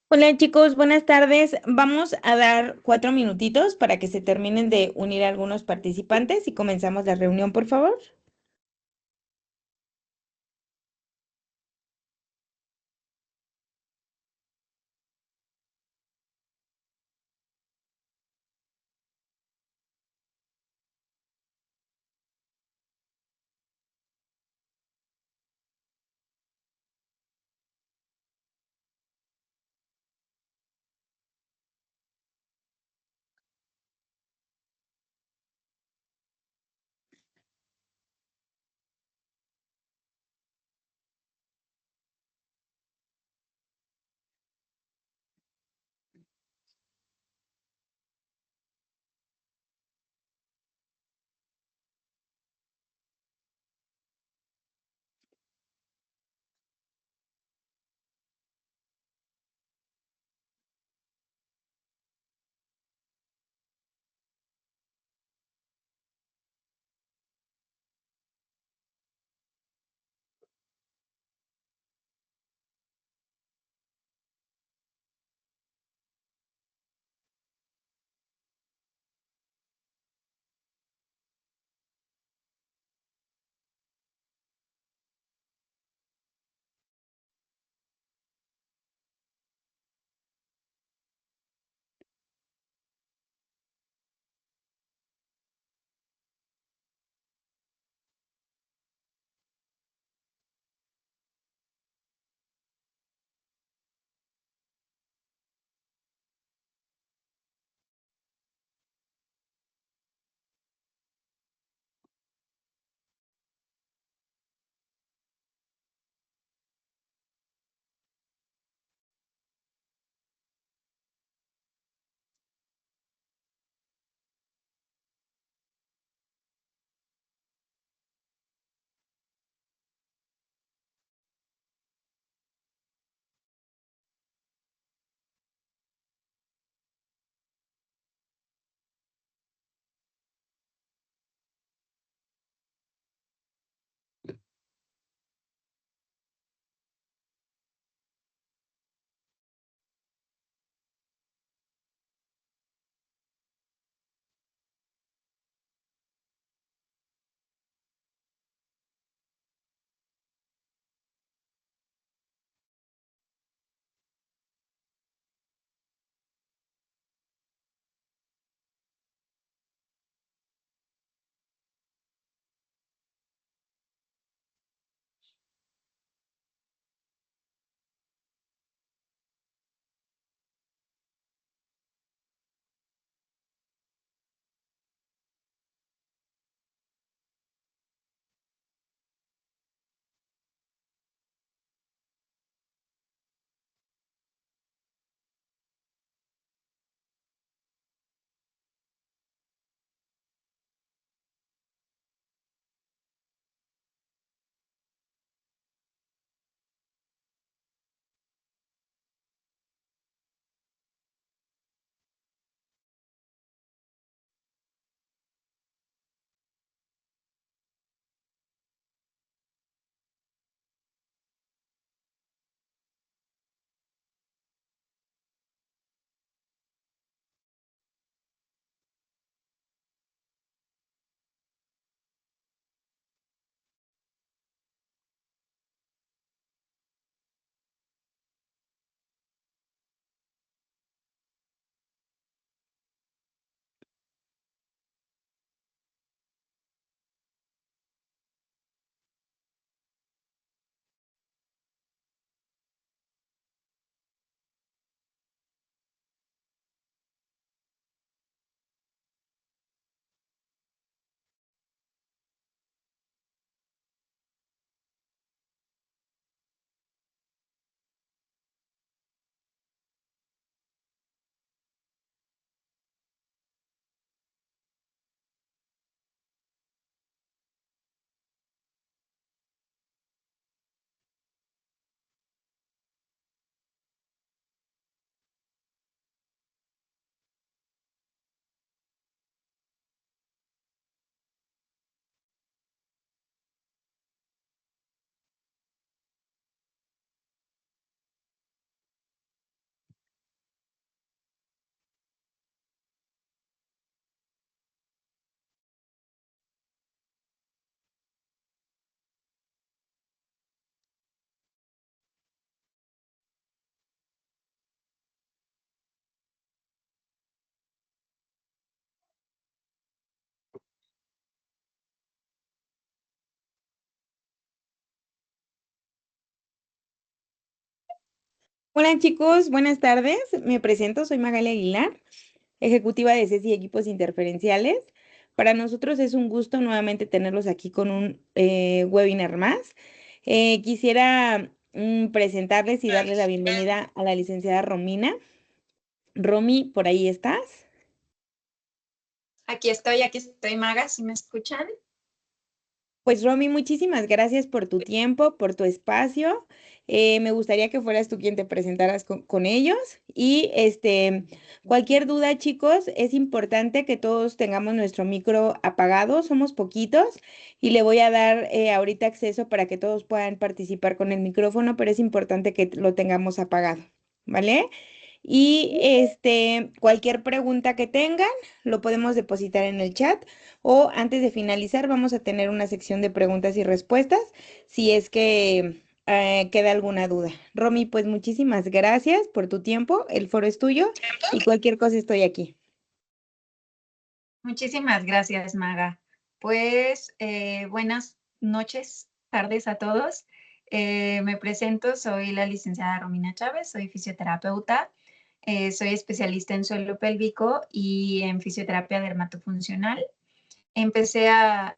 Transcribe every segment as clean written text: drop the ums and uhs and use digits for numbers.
Hola chicos, buenas tardes. Vamos a dar 4 minutitos para que se terminen de unir algunos participantes y comenzamos la reunión, por favor. Hola chicos, buenas tardes. Me presento, soy Magali Aguilar, ejecutiva de CESI Equipos Interferenciales. Para nosotros es un gusto nuevamente tenerlos aquí con un webinar más. Quisiera presentarles y darle la bienvenida a la licenciada Romina. Romy, ¿por ahí estás? Aquí estoy, Maga, ¿sí me escuchan? Pues Romy, muchísimas gracias por tu tiempo, por tu espacio. Me gustaría que fueras tú quien te presentaras con ellos. Y cualquier duda, chicos, es importante que todos tengamos nuestro micro apagado. Somos poquitos y le voy a dar ahorita acceso para que todos puedan participar con el micrófono, pero es importante que lo tengamos apagado, ¿vale? Y cualquier pregunta que tengan, lo podemos depositar en el chat o antes de finalizar vamos a tener una sección de preguntas y respuestas si es que queda alguna duda. Romy, pues muchísimas gracias por tu tiempo, el foro es tuyo y cualquier cosa estoy aquí. Muchísimas gracias, Maga. Pues buenas noches, tardes a todos. Me presento, soy la licenciada Romina Chávez, soy fisioterapeuta, soy especialista en suelo pélvico y en fisioterapia dermatofuncional. Empecé a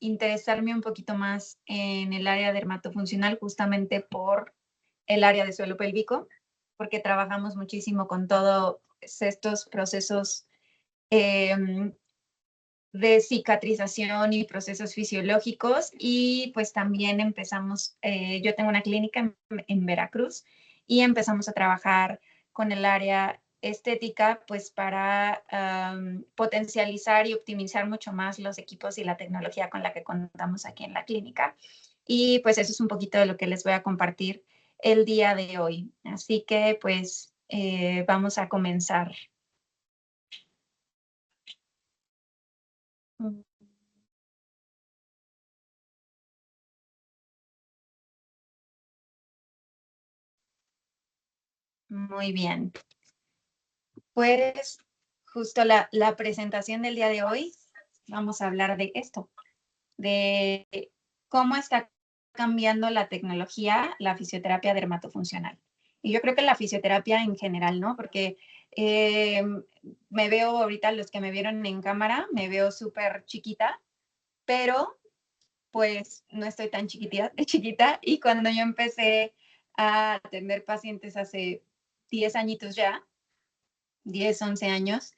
interesarme un poquito más en el área dermatofuncional justamente por el área de suelo pélvico, porque trabajamos muchísimo con todos estos procesos eh, de cicatrización y procesos fisiológicos y pues también empezamos, yo tengo una clínica en Veracruz y empezamos a trabajar con el área estética pues para potencializar y optimizar mucho más los equipos y la tecnología con la que contamos aquí en la clínica. Y pues eso es un poquito de lo que les voy a compartir el día de hoy. Así que pues vamos a comenzar. Muy bien. Pues justo la presentación del día de hoy, vamos a hablar de esto, de cómo está cambiando la tecnología, la fisioterapia dermatofuncional. Y yo creo que la fisioterapia en general, ¿no? Porque eh, me veo ahorita, los que me vieron en cámara, me veo súper chiquita, pero pues no estoy tan chiquita. Y cuando yo empecé a atender pacientes hace 10 añitos ya, 10, 11 años,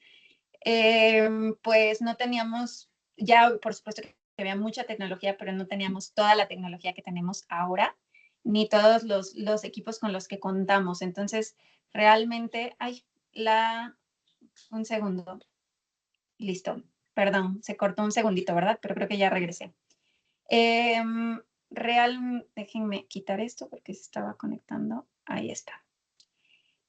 pues no teníamos, ya por supuesto que había mucha tecnología, pero no teníamos toda la tecnología que tenemos ahora, ni todos los equipos con los que contamos. Entonces, realmente, un segundo, listo, perdón, se cortó un segundito, ¿verdad? Pero creo que ya regresé. Eh, Déjenme quitar esto porque se estaba conectando. Ahí está.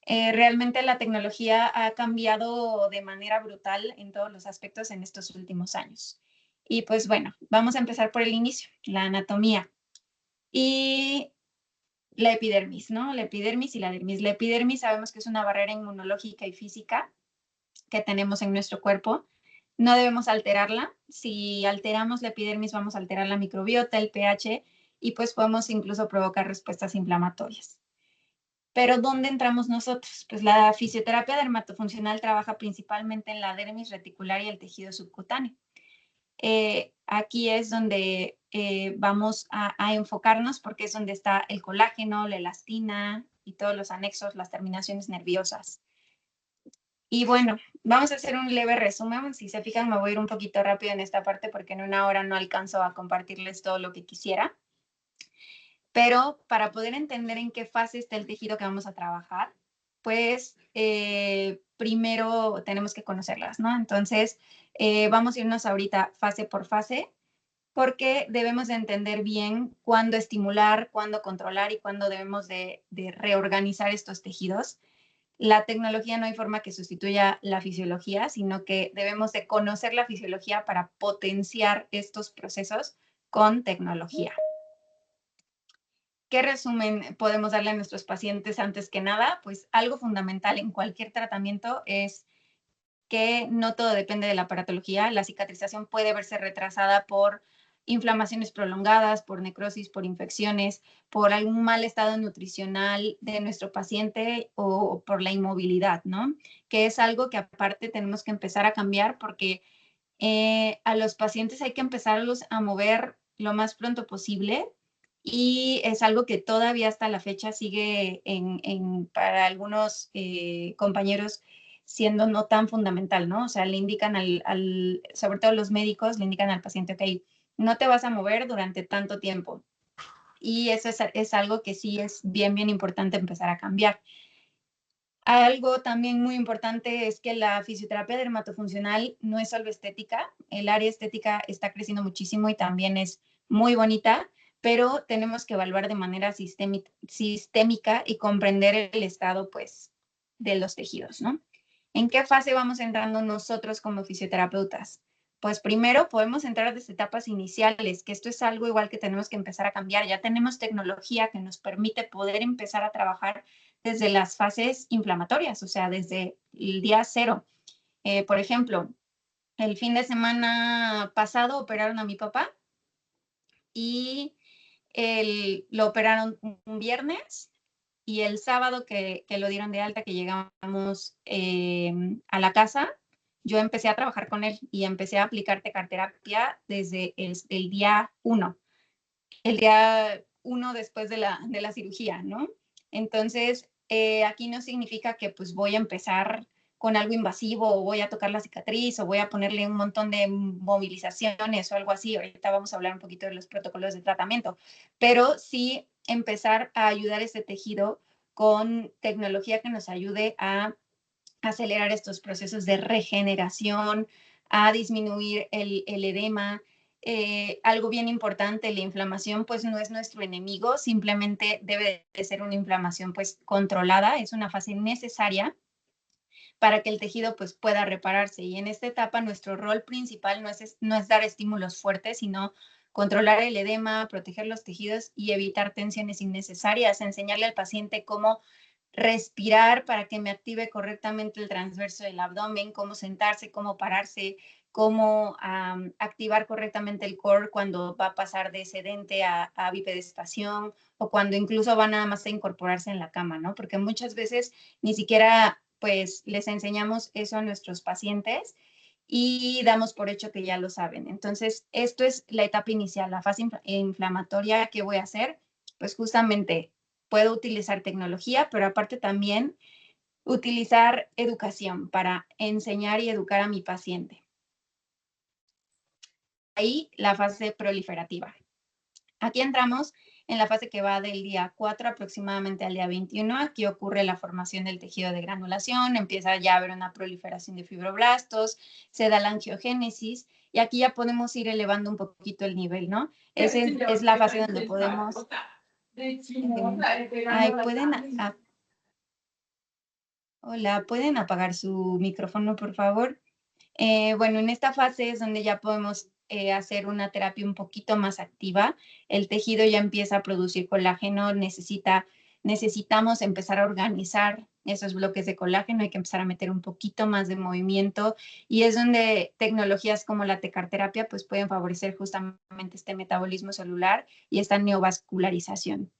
Realmente la tecnología ha cambiado de manera brutal en todos los aspectos en estos últimos años. Y pues bueno, vamos a empezar por el inicio, la anatomía y la epidermis, ¿no? La epidermis y la dermis. La epidermis sabemos que es una barrera inmunológica y física que tenemos en nuestro cuerpo. No debemos alterarla. Si alteramos la epidermis, vamos a alterar la microbiota, el pH y pues podemos incluso provocar respuestas inflamatorias. Pero ¿dónde entramos nosotros? Pues la fisioterapia dermatofuncional trabaja principalmente en la dermis reticular y el tejido subcutáneo. Aquí es donde vamos a enfocarnos porque es donde está el colágeno, la elastina y todos los anexos, las terminaciones nerviosas. Y bueno, vamos a hacer un leve resumen. Si se fijan, me voy a ir un poquito rápido en esta parte porque en una hora no alcanzo a compartirles todo lo que quisiera. Pero para poder entender en qué fase está el tejido que vamos a trabajar, pues primero tenemos que conocerlas, ¿no? Entonces, vamos a irnos ahorita fase por fase, porque debemos de entender bien cuándo estimular, cuándo controlar y cuándo debemos de reorganizar estos tejidos. La tecnología no hay forma que sustituya la fisiología, sino que debemos de conocer la fisiología para potenciar estos procesos con tecnología. ¿Qué resumen podemos darle a nuestros pacientes antes que nada? Pues algo fundamental en cualquier tratamiento es que no todo depende de la aparatología. La cicatrización puede verse retrasada por inflamaciones prolongadas, por necrosis, por infecciones, por algún mal estado nutricional de nuestro paciente o por la inmovilidad, ¿no? Que es algo que aparte tenemos que empezar a cambiar porque a los pacientes hay que empezarlos a mover lo más pronto posible y es algo que todavía hasta la fecha sigue para algunos compañeros siendo no tan fundamental, ¿no? O sea, le indican sobre todo los médicos, le indican al paciente, ok, no te vas a mover durante tanto tiempo. Y eso es algo que sí es bien, bien importante empezar a cambiar. Algo también muy importante es que la fisioterapia dermatofuncional no es solo estética, el área estética está creciendo muchísimo y también es muy bonita, pero tenemos que evaluar de manera sistémica y comprender el estado, pues, de los tejidos, ¿no? ¿En qué fase vamos entrando nosotros como fisioterapeutas? Pues primero podemos entrar desde etapas iniciales, que esto es algo igual que tenemos que empezar a cambiar. Ya tenemos tecnología que nos permite poder empezar a trabajar desde las fases inflamatorias, o sea, desde el día cero. Por ejemplo, el fin de semana pasado operaron a mi papá y lo operaron un viernes y el sábado que lo dieron de alta, que llegamos a la casa, yo empecé a trabajar con él y empecé a aplicar tecarterapia desde el día 1, el día 1 después de la cirugía, ¿no? Entonces, aquí no significa que pues voy a empezar con algo invasivo o voy a tocar la cicatriz o voy a ponerle un montón de movilizaciones o algo así. Ahorita vamos a hablar un poquito de los protocolos de tratamiento, pero sí empezar a ayudar a este tejido con tecnología que nos ayude a acelerar estos procesos de regeneración, a disminuir el edema. Algo bien importante, la inflamación pues no es nuestro enemigo, simplemente debe de ser una inflamación pues controlada, es una fase necesaria para que el tejido pues pueda repararse. Y en esta etapa nuestro rol principal no es dar estímulos fuertes, sino controlar el edema, proteger los tejidos y evitar tensiones innecesarias, enseñarle al paciente cómo respirar para que me active correctamente el transverso del abdomen, cómo sentarse, cómo pararse, cómo activar correctamente el core cuando va a pasar de sedente a bipedestación o cuando incluso va nada más a incorporarse en la cama, ¿no? Porque muchas veces ni siquiera pues les enseñamos eso a nuestros pacientes y damos por hecho que ya lo saben. Entonces, esto es la etapa inicial, la fase inflamatoria. ¿Qué voy a hacer? Pues justamente puedo utilizar tecnología, pero aparte también utilizar educación para enseñar y educar a mi paciente. Ahí la fase proliferativa. Aquí entramos en la fase que va del día 4 aproximadamente al día 21. Aquí ocurre la formación del tejido de granulación, empieza ya a haber una proliferación de fibroblastos, se da la angiogénesis y aquí ya podemos ir elevando un poquito el nivel, ¿no? Esa es la fase donde podemos... Hola, ¿pueden apagar su micrófono, por favor? Bueno, en esta fase es donde ya podemos hacer una terapia un poquito más activa. El tejido ya empieza a producir colágeno, necesitamos empezar a organizar esos bloques de colágeno, hay que empezar a meter un poquito más de movimiento y es donde tecnologías como la tecarterapia pues pueden favorecer justamente este metabolismo celular y esta neovascularización.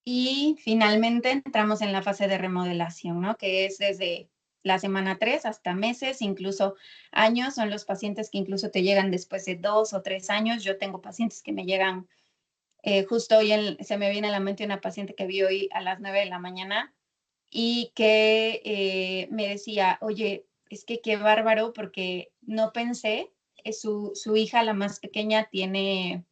Y finalmente entramos en la fase de remodelación, ¿no? Que es desde la semana 3 hasta meses, incluso años. Son los pacientes que incluso te llegan después de 2 o 3 años. Yo tengo pacientes que me llegan, justo hoy se me viene a la mente una paciente que vi hoy a las 9 de la mañana y que me decía, oye, es que qué bárbaro porque no pensé, su hija, la más pequeña, tiene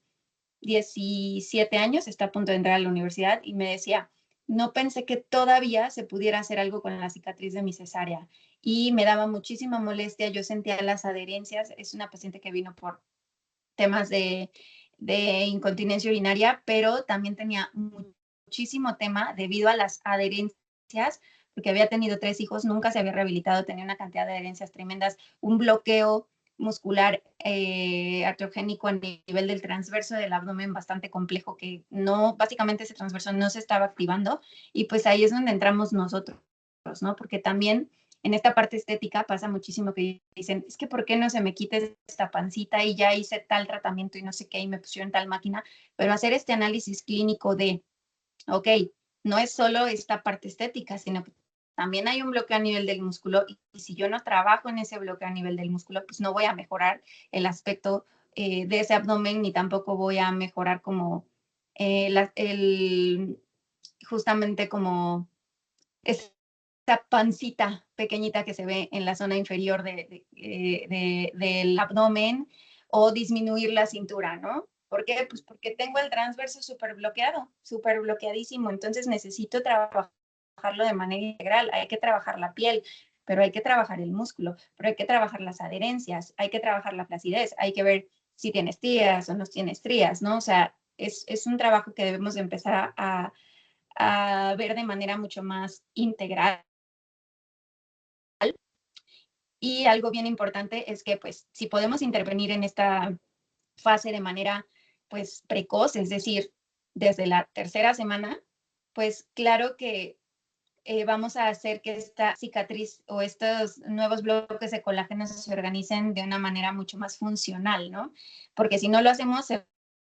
17 años, está a punto de entrar a la universidad y me decía, no pensé que todavía se pudiera hacer algo con la cicatriz de mi cesárea y me daba muchísima molestia, yo sentía las adherencias, es una paciente que vino por temas de incontinencia urinaria, pero también tenía muchísimo tema debido a las adherencias, porque había tenido 3 hijos, nunca se había rehabilitado, tenía una cantidad de adherencias tremendas, un bloqueo muscular artrogénico a nivel del transverso del abdomen bastante complejo que no, básicamente ese transverso no se estaba activando y pues ahí es donde entramos nosotros, ¿no? Porque también en esta parte estética pasa muchísimo que dicen, es que ¿por qué no se me quita esta pancita y ya hice tal tratamiento y no sé qué y me pusieron tal máquina? Pero hacer este análisis clínico de, ok, no es solo esta parte estética, sino que también hay un bloqueo a nivel del músculo y si yo no trabajo en ese bloqueo a nivel del músculo, pues no voy a mejorar el aspecto de ese abdomen ni tampoco voy a mejorar como justamente como esa pancita pequeñita que se ve en la zona inferior del abdomen o disminuir la cintura, ¿no? ¿Por qué? Pues porque tengo el transverso súper bloqueado, súper bloqueadísimo, entonces necesito trabajarlo de manera integral, hay que trabajar la piel, pero hay que trabajar el músculo, pero hay que trabajar las adherencias, hay que trabajar la flacidez, hay que ver si tienes estrías o no tienes estrías, ¿no? O sea, es un trabajo que debemos empezar a ver de manera mucho más integral. Y algo bien importante es que, pues, si podemos intervenir en esta fase de manera, pues, precoz, es decir, desde la tercera semana, pues, claro que vamos a hacer que esta cicatriz o estos nuevos bloques de colágeno se organicen de una manera mucho más funcional, ¿no? Porque si no lo hacemos, se va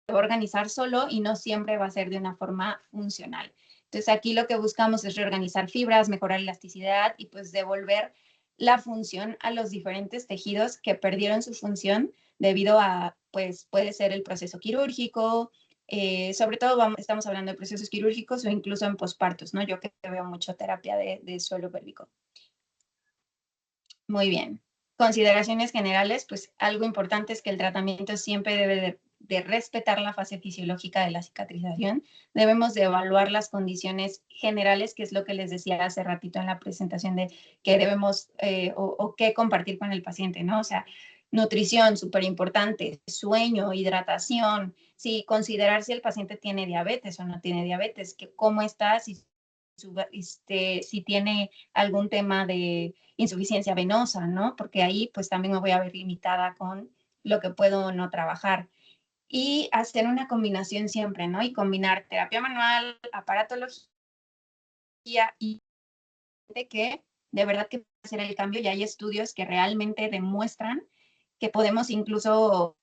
a organizar solo y no siempre va a ser de una forma funcional. Entonces, aquí lo que buscamos es reorganizar fibras, mejorar elasticidad y pues devolver la función a los diferentes tejidos que perdieron su función debido a, pues, puede ser el proceso quirúrgico, sobre todo estamos hablando de procesos quirúrgicos o incluso en pospartos, ¿no? Yo que veo mucho terapia de suelo pélvico. Muy bien. Consideraciones generales, pues algo importante es que el tratamiento siempre debe de respetar la fase fisiológica de la cicatrización. Debemos de evaluar las condiciones generales, que es lo que les decía hace ratito en la presentación de que debemos o qué compartir con el paciente, ¿no? O sea, nutrición, súper importante, sueño, hidratación, sí, considerar si el paciente tiene diabetes o no tiene diabetes, que cómo está, si tiene algún tema de insuficiencia venosa, ¿no? Porque ahí pues también me voy a ver limitada con lo que puedo no trabajar. Y hacer una combinación siempre, ¿no? Y combinar terapia manual, aparatología y de que de verdad que puede hacer el cambio y hay estudios que realmente demuestran que podemos incluso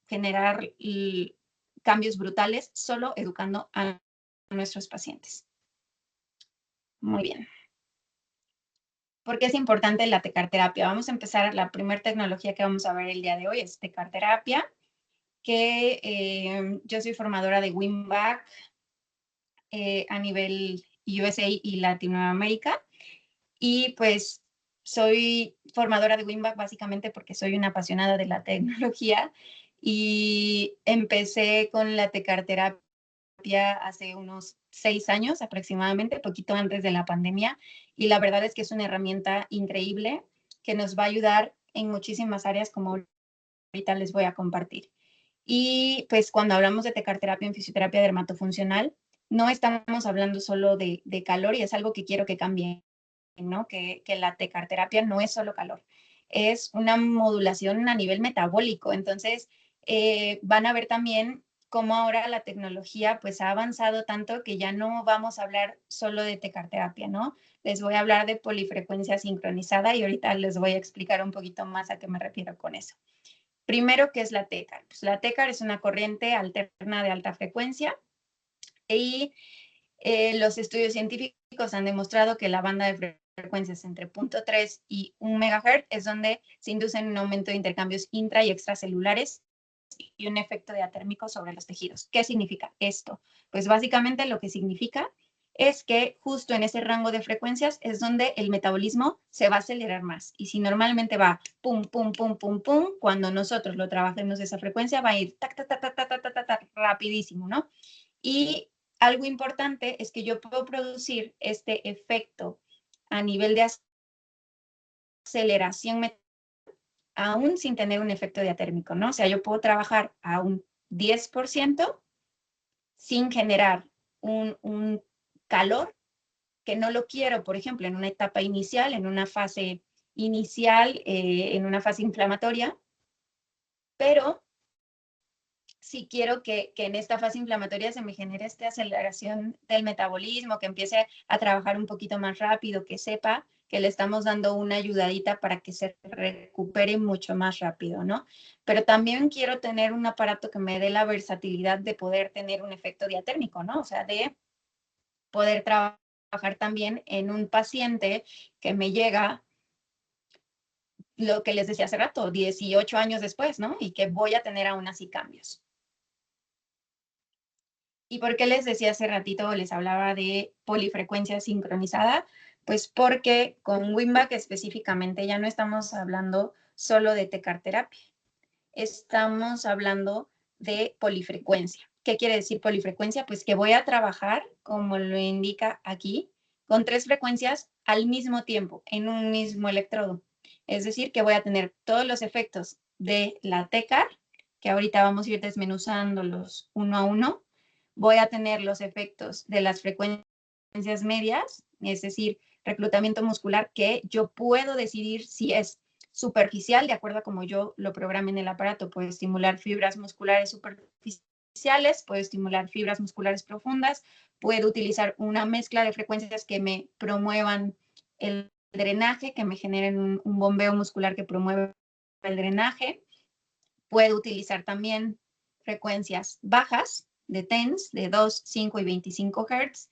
generar cambios brutales solo educando a nuestros pacientes. Muy bien. ¿Por qué es importante la tecarterapia? Vamos a empezar, la primera tecnología que vamos a ver el día de hoy es tecarterapia, que yo soy formadora de Wim Hof a nivel USA y Latinoamérica, y pues soy formadora de Wim Hof básicamente porque soy una apasionada de la tecnología y empecé con la tecarterapia hace unos 6 años aproximadamente, poquito antes de la pandemia, y la verdad es que es una herramienta increíble que nos va a ayudar en muchísimas áreas como ahorita les voy a compartir. Y pues cuando hablamos de tecarterapia en fisioterapia dermatofuncional, no estamos hablando solo de calor y es algo que quiero que cambie, ¿no? Que la tecarterapia no es solo calor, es una modulación a nivel metabólico. Entonces, van a ver también cómo ahora la tecnología pues ha avanzado tanto que ya no vamos a hablar solo de tecarterapia, ¿no? Les voy a hablar de polifrecuencia sincronizada y ahorita les voy a explicar un poquito más a qué me refiero con eso. Primero, ¿qué es la TECAR? Pues la TECAR es una corriente alterna de alta frecuencia y los estudios científicos han demostrado que la banda de frecuencias entre 0.3 y 1 MHz es donde se inducen un aumento de intercambios intra y extracelulares y un efecto diatérmico sobre los tejidos. ¿Qué significa esto? Pues básicamente lo que significa es que justo en ese rango de frecuencias es donde el metabolismo se va a acelerar más. Y si normalmente va pum, pum, pum, pum, pum, cuando nosotros lo trabajemos esa frecuencia va a ir tac, tac, tac, tac, tac, tac, tac, tac, rapidísimo, ¿no? Y algo importante es que yo puedo producir este efecto a nivel de aceleración aún sin tener un efecto diatérmico, ¿no? O sea, yo puedo trabajar a un 10% sin generar un calor que no lo quiero, por ejemplo, en una etapa inicial, en una fase inicial, en una fase inflamatoria, pero si quiero que en esta fase inflamatoria se me genere esta aceleración del metabolismo, que empiece a trabajar un poquito más rápido, que sepa que le estamos dando una ayudadita para que se recupere mucho más rápido, ¿no? Pero también quiero tener un aparato que me dé la versatilidad de poder tener un efecto diatérmico, ¿no? O sea, de poder trabajar también en un paciente que me llega, lo que les decía hace rato, 18 años después, ¿no? Y que voy a tener aún así cambios. ¿Y por qué les decía hace ratito, les hablaba de polifrecuencia sincronizada? Pues porque con Wimback específicamente ya no estamos hablando solo de tecarterapia, estamos hablando de polifrecuencia. ¿Qué quiere decir polifrecuencia? Pues que voy a trabajar, como lo indica aquí, con 3 frecuencias al mismo tiempo, en un mismo electrodo. Es decir, que voy a tener todos los efectos de la TECAR, que ahorita vamos a ir desmenuzándolos uno a uno. Voy a tener los efectos de las frecuencias medias, es decir, reclutamiento muscular, que yo puedo decidir si es superficial, de acuerdo a como yo lo programe en el aparato. Puede estimular fibras musculares superficiales, puede estimular fibras musculares profundas, puedo utilizar una mezcla de frecuencias que me promuevan el drenaje, que me generen un bombeo muscular que promueva el drenaje. Puedo utilizar también frecuencias bajas de TENS de 2, 5 y 25 Hz,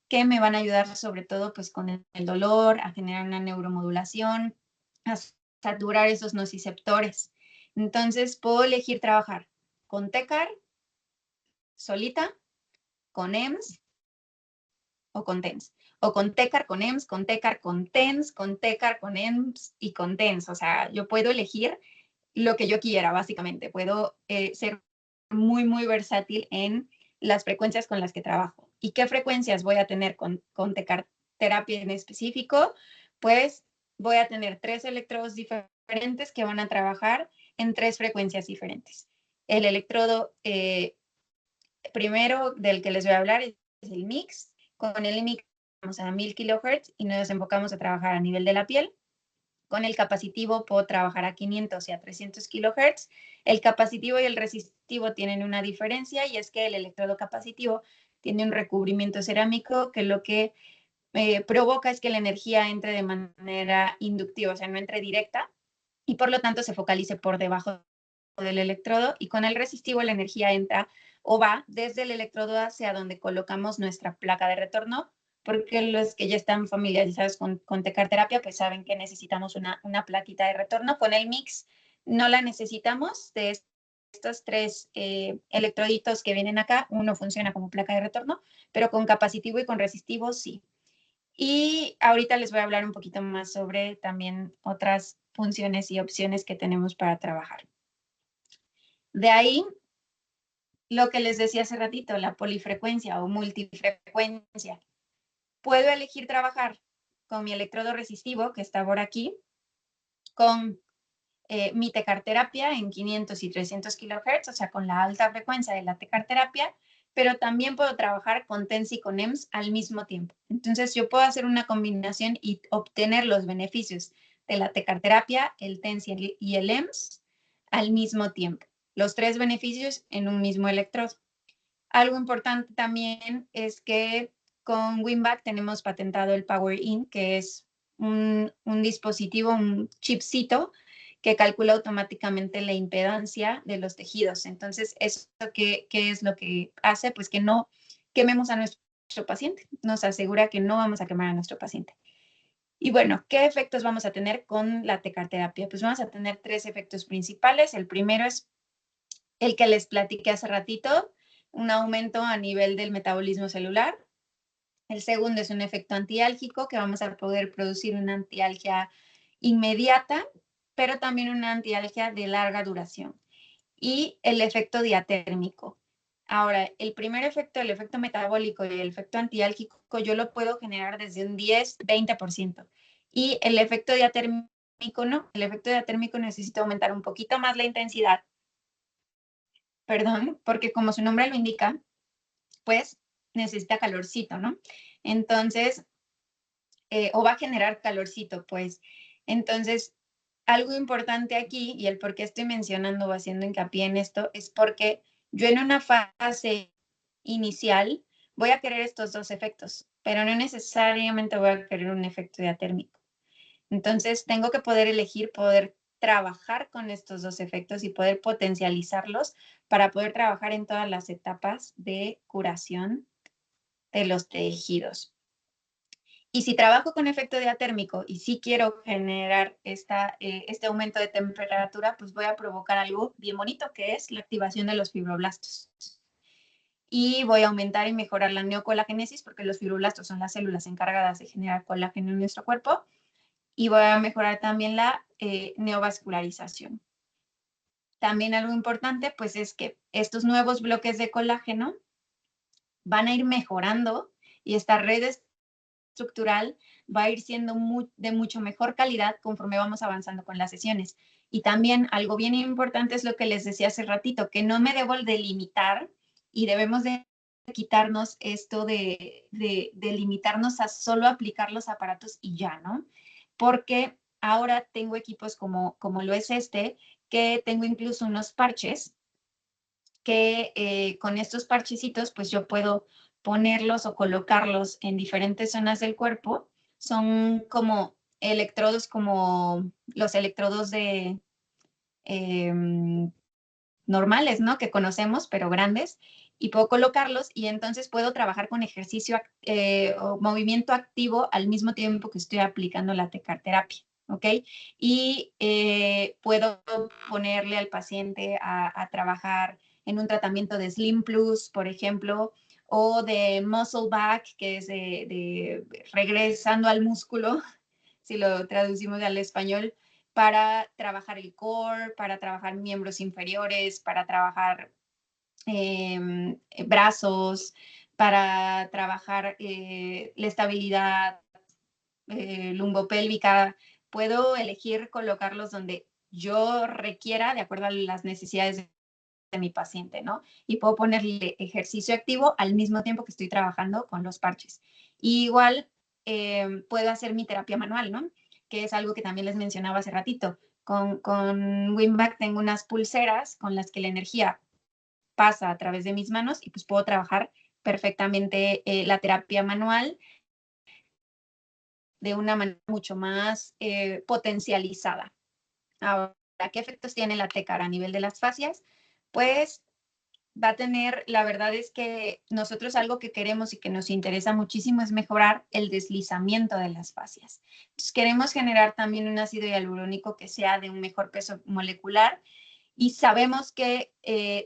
que me van a ayudar sobre todo pues con el dolor, a generar una neuromodulación, a saturar esos nociceptores. Entonces puedo elegir trabajar con TECAR, solita, con EMS o con TENS. O con TECAR, con EMS, con TECAR, con TENS, con TECAR, con EMS y con TENS. O sea, yo puedo elegir lo que yo quiera, básicamente. Puedo ser muy, muy versátil en las frecuencias con las que trabajo. ¿Y qué frecuencias voy a tener con TECAR terapia en específico? Pues voy a tener 3 electrodos diferentes que van a trabajar en 3 frecuencias diferentes. El electrodo primero del que les voy a hablar es el mix. Con el mix vamos a 1000 kHz y nos enfocamos a trabajar a nivel de la piel. Con el capacitivo puedo trabajar a 500 y a 300 kHz. El capacitivo y el resistivo tienen una diferencia y es que el electrodo capacitivo tiene un recubrimiento cerámico que lo que provoca es que la energía entre de manera inductiva, o sea, no entre directa y por lo tanto se focalice por debajo del electrodo, y con el resistivo la energía entra o va desde el electrodo hacia donde colocamos nuestra placa de retorno, porque los que ya están familiarizados con TECAR terapia pues saben que necesitamos una plaquita de retorno. Con el mix no la necesitamos. De estos 3 electroditos que vienen acá, uno funciona como placa de retorno, pero con capacitivo y con resistivo sí. Y ahorita les voy a hablar un poquito más sobre también otras funciones y opciones que tenemos para trabajar. De ahí, lo que les decía hace ratito, la polifrecuencia o multifrecuencia. Puedo elegir trabajar con mi electrodo resistivo, que está por aquí, con mi tecarterapia en 500 y 300 kHz, o sea, con la alta frecuencia de la tecarterapia, pero también puedo trabajar con TENS y con EMS al mismo tiempo. Entonces, yo puedo hacer una combinación y obtener los beneficios de la tecarterapia, el TENS y el EMS al mismo tiempo. Los 3 beneficios en un mismo electrodo. Algo importante también es que con Wimback tenemos patentado el Power In, que es un dispositivo, un chipcito que calcula automáticamente la impedancia de los tejidos. Entonces, ¿eso qué es lo que hace? Pues que no quememos a nuestro paciente. Nos asegura que no vamos a quemar a nuestro paciente. Y bueno, ¿qué efectos vamos a tener con la tecarterapia? Pues vamos a tener 3 efectos principales. El primero es el que les platiqué hace ratito, un aumento a nivel del metabolismo celular. El segundo es un efecto antiálgico, que vamos a poder producir una antialgia inmediata, pero también una antialgia de larga duración. Y el efecto diatérmico. Ahora, el primer efecto, el efecto metabólico y el efecto antiálgico, yo lo puedo generar desde un 10-20%. Y el efecto diatérmico no. El efecto diatérmico necesita aumentar un poquito más la intensidad, perdón, porque como su nombre lo indica, pues necesita calorcito, ¿no? Entonces, o va a generar calorcito, pues. Entonces, algo importante aquí, y el por qué estoy mencionando o haciendo hincapié en esto, es porque yo en una fase inicial voy a querer estos 2 efectos, pero no necesariamente voy a querer un efecto diatérmico. Entonces, tengo que poder elegir, poder trabajar con estos dos efectos y poder potencializarlos para poder trabajar en todas las etapas de curación de los tejidos. Y si trabajo con efecto diatérmico y si quiero generar este aumento de temperatura, pues voy a provocar algo bien bonito, que es la activación de los fibroblastos. Y voy a aumentar y mejorar la neocolagénesis, porque los fibroblastos son las células encargadas de generar colágeno en nuestro cuerpo. Y voy a mejorar también la neovascularización. También algo importante, pues, es que estos nuevos bloques de colágeno van a ir mejorando y esta red estructural va a ir siendo de mucho mejor calidad conforme vamos avanzando con las sesiones. Y también algo bien importante es lo que les decía hace ratito, que no me debo de limitar y debemos de quitarnos esto de limitarnos a solo aplicar los aparatos y ya, ¿no? Porque ahora tengo equipos como lo es que tengo incluso unos parches que con estos parchecitos, pues yo puedo ponerlos o colocarlos en diferentes zonas del cuerpo. Son como electrodos, como los electrodos de normales, ¿no? Que conocemos, pero grandes, y puedo colocarlos y entonces puedo trabajar con ejercicio o movimiento activo al mismo tiempo que estoy aplicando la tecarterapia, ¿ok? Y puedo ponerle al paciente a trabajar en un tratamiento de Slim Plus, por ejemplo, o de Muscle Back, que es de regresando al músculo, si lo traducimos al español, para trabajar el core, para trabajar miembros inferiores, para trabajar brazos, para trabajar la estabilidad lumbopélvica. Puedo elegir colocarlos donde yo requiera de acuerdo a las necesidades de mi paciente, ¿no? Y puedo ponerle ejercicio activo al mismo tiempo que estoy trabajando con los parches. Y igual puedo hacer mi terapia manual, ¿no? Que es algo que también les mencionaba hace ratito. Con Wimback tengo unas pulseras con las que la energía pasa a través de mis manos y pues puedo trabajar perfectamente la terapia manual de una manera mucho más potencializada. Ahora, ¿qué efectos tiene la TECAR a nivel de las fascias? Pues va a tener, la verdad es que nosotros algo que queremos y que nos interesa muchísimo es mejorar el deslizamiento de las fascias. Entonces queremos generar también un ácido hialurónico que sea de un mejor peso molecular y sabemos que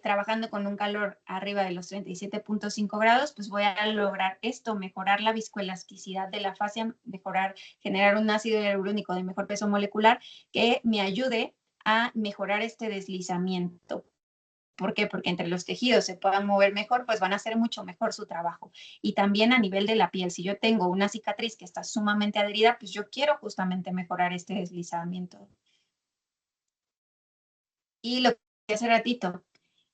trabajando con un calor arriba de los 37.5 grados, pues voy a lograr esto, mejorar la viscoelasticidad de la fascia, mejorar, generar un ácido hialurónico de mejor peso molecular que me ayude a mejorar este deslizamiento. ¿Por qué? Porque entre los tejidos se puedan mover mejor, pues van a hacer mucho mejor su trabajo. Y también a nivel de la piel, si yo tengo una cicatriz que está sumamente adherida, pues yo quiero justamente mejorar este deslizamiento. Y lo que hace ratito,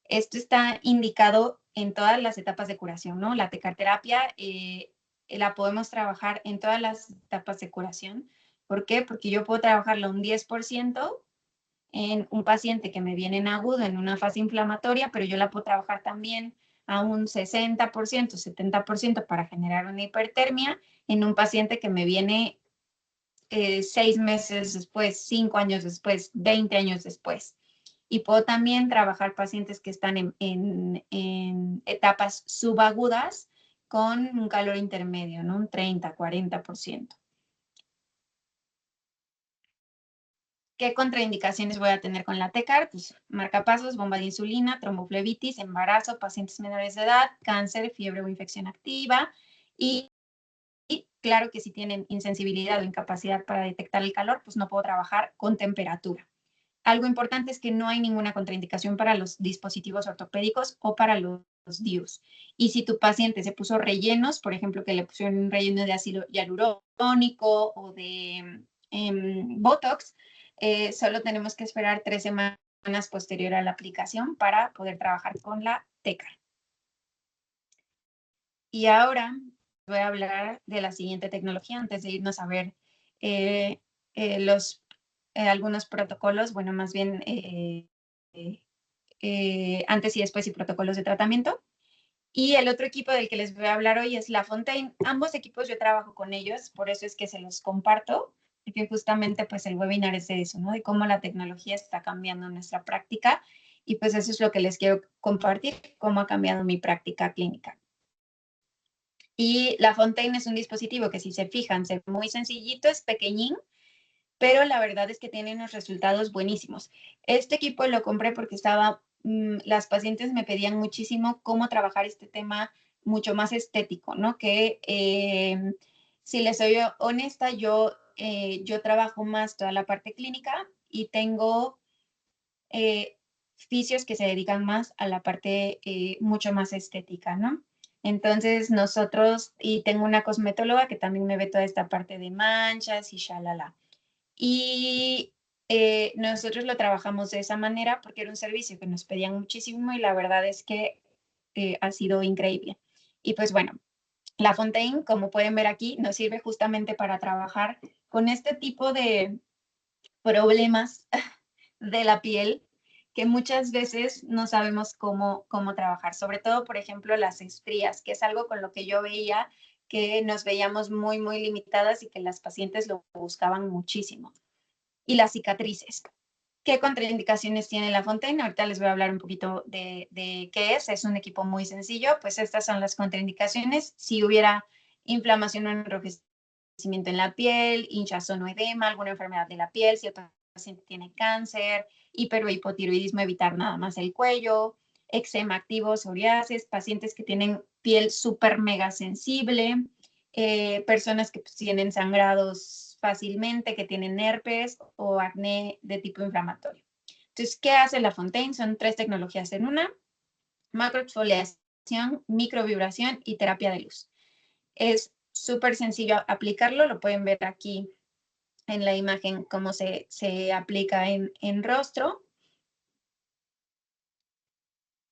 esto está indicado en todas las etapas de curación, ¿no? La tecarterapia la podemos trabajar en todas las etapas de curación. ¿Por qué? Porque yo puedo trabajarla un 10% en un paciente que me viene en agudo, en una fase inflamatoria, pero yo la puedo trabajar también a un 60%, 70% para generar una hipertermia en un paciente que me viene 6 meses después, 5 años después, 20 años después. Y puedo también trabajar pacientes que están en etapas subagudas con un calor intermedio, ¿no? Un 30, 40%. ¿Qué contraindicaciones voy a tener con la TECAR? Pues marcapasos, bomba de insulina, tromboflebitis, embarazo, pacientes menores de edad, cáncer, fiebre o infección activa. Y claro que si tienen insensibilidad o incapacidad para detectar el calor, pues no puedo trabajar con temperatura. Algo importante es que no hay ninguna contraindicación para los dispositivos ortopédicos o para los DIUs. Y si tu paciente se puso rellenos, por ejemplo, que le pusieron un relleno de ácido hialurónico o de Botox, solo tenemos que esperar 3 semanas posterior a la aplicación para poder trabajar con la TECAR. Y ahora voy a hablar de la siguiente tecnología antes de irnos a ver algunos protocolos, bueno, más bien antes y después y protocolos de tratamiento. Y el otro equipo del que les voy a hablar hoy es La Fontaine. Ambos equipos yo trabajo con ellos, por eso es que se los comparto, que justamente pues el webinar es de eso, ¿no? De cómo la tecnología está cambiando nuestra práctica y pues eso es lo que les quiero compartir, cómo ha cambiado mi práctica clínica. Y la Fontaine es un dispositivo que si se fijan, se ve muy sencillito, es pequeñín, pero la verdad es que tiene unos resultados buenísimos. Este equipo lo compré porque las pacientes me pedían muchísimo cómo trabajar este tema mucho más estético, ¿no? Que si les soy honesta, yo trabajo más toda la parte clínica y tengo fisios que se dedican más a la parte mucho más estética, ¿no? Entonces nosotros, y tengo una cosmetóloga que también me ve toda esta parte de manchas y shalala. Y nosotros lo trabajamos de esa manera porque era un servicio que nos pedían muchísimo y la verdad es que ha sido increíble. Y pues bueno, la Fontaine, como pueden ver aquí, nos sirve justamente para trabajar con este tipo de problemas de la piel que muchas veces no sabemos cómo trabajar, sobre todo, por ejemplo, las estrías, que es algo con lo que yo veía que nos veíamos muy, muy limitadas y que las pacientes lo buscaban muchísimo. Y las cicatrices. ¿Qué contraindicaciones tiene la Fontaine? Ahorita les voy a hablar un poquito de qué es. Es un equipo muy sencillo, pues estas son las contraindicaciones. Si hubiera inflamación o enrojecimiento en la piel, hinchazón o edema, alguna enfermedad de la piel, si el paciente tiene cáncer, hiper o hipotiroidismo, evitar nada más el cuello, eczema activo, psoriasis, pacientes que tienen piel súper mega sensible, personas que pues, tienen sangrados fácilmente, que tienen herpes o acné de tipo inflamatorio. Entonces, ¿qué hace la Fontaine? Son 3 tecnologías en una: macroexfoliación, microvibración y terapia de luz. Es súper sencillo aplicarlo, lo pueden ver aquí en la imagen cómo se aplica en rostro.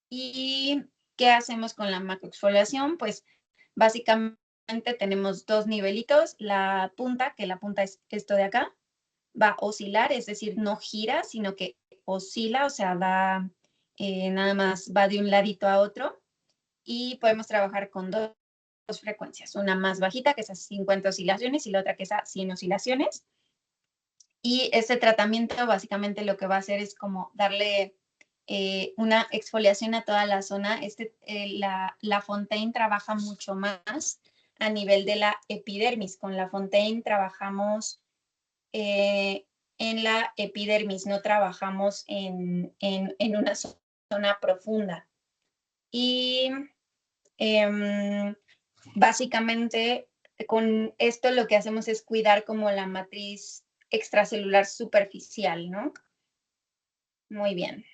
¿Y qué hacemos con la macroexfoliación? Pues básicamente tenemos 2 nivelitos. La punta, que la punta es esto de acá, va a oscilar, es decir, no gira, sino que oscila, o sea, nada más va de un ladito a otro. Y podemos trabajar con dos frecuencias, una más bajita, que es a 50 oscilaciones, y la otra que es a 100 oscilaciones. Y este tratamiento básicamente lo que va a hacer es como darle una exfoliación a toda la zona. La Fontaine trabaja mucho más a nivel de la epidermis. Con la Fontaine trabajamos en la epidermis, no trabajamos en una zona profunda. Y básicamente con esto lo que hacemos es cuidar como la matriz extracelular superficial, ¿no? Muy bien.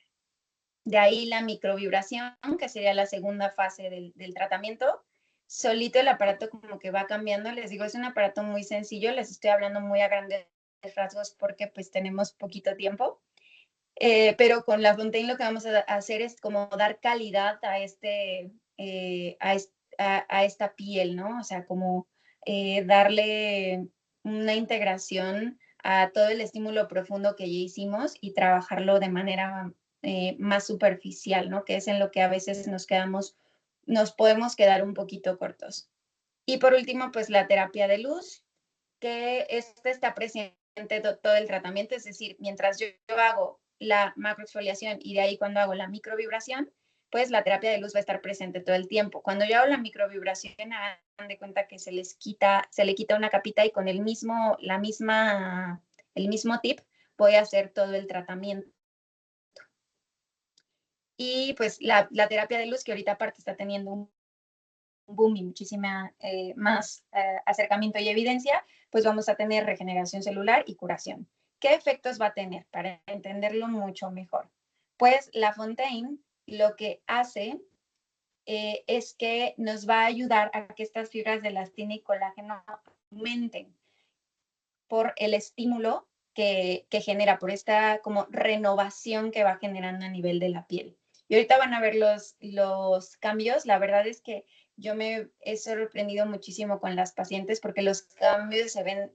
De ahí la microvibración, que sería la segunda fase del tratamiento. Solito el aparato como que va cambiando. Les digo, es un aparato muy sencillo. Les estoy hablando muy a grandes rasgos porque pues tenemos poquito tiempo. Pero con la Fontaine lo que vamos a hacer es como dar calidad a esta piel, ¿no? O sea, como darle una integración a todo el estímulo profundo que ya hicimos y trabajarlo de manera más superficial, ¿no? Que es en lo que a veces nos podemos quedar un poquito cortos. Y por último, pues la terapia de luz, que está presente todo el tratamiento, es decir, mientras yo hago la macroexfoliación y de ahí cuando hago la microvibración, pues la terapia de luz va a estar presente todo el tiempo. Cuando yo hago la microvibración, hagan de cuenta que se le quita una capita y con el mismo tip voy a hacer todo el tratamiento. Y pues la terapia de luz, que ahorita aparte está teniendo un boom y muchísima más acercamiento y evidencia, pues vamos a tener regeneración celular y curación. ¿Qué efectos va a tener? Para entenderlo mucho mejor. Pues la Fontaine lo que hace es que nos va a ayudar a que estas fibras de elastina y colágeno aumenten por el estímulo que genera, por esta como renovación que va generando a nivel de la piel. Y ahorita van a ver los cambios. La verdad es que yo me he sorprendido muchísimo con las pacientes porque los cambios se ven,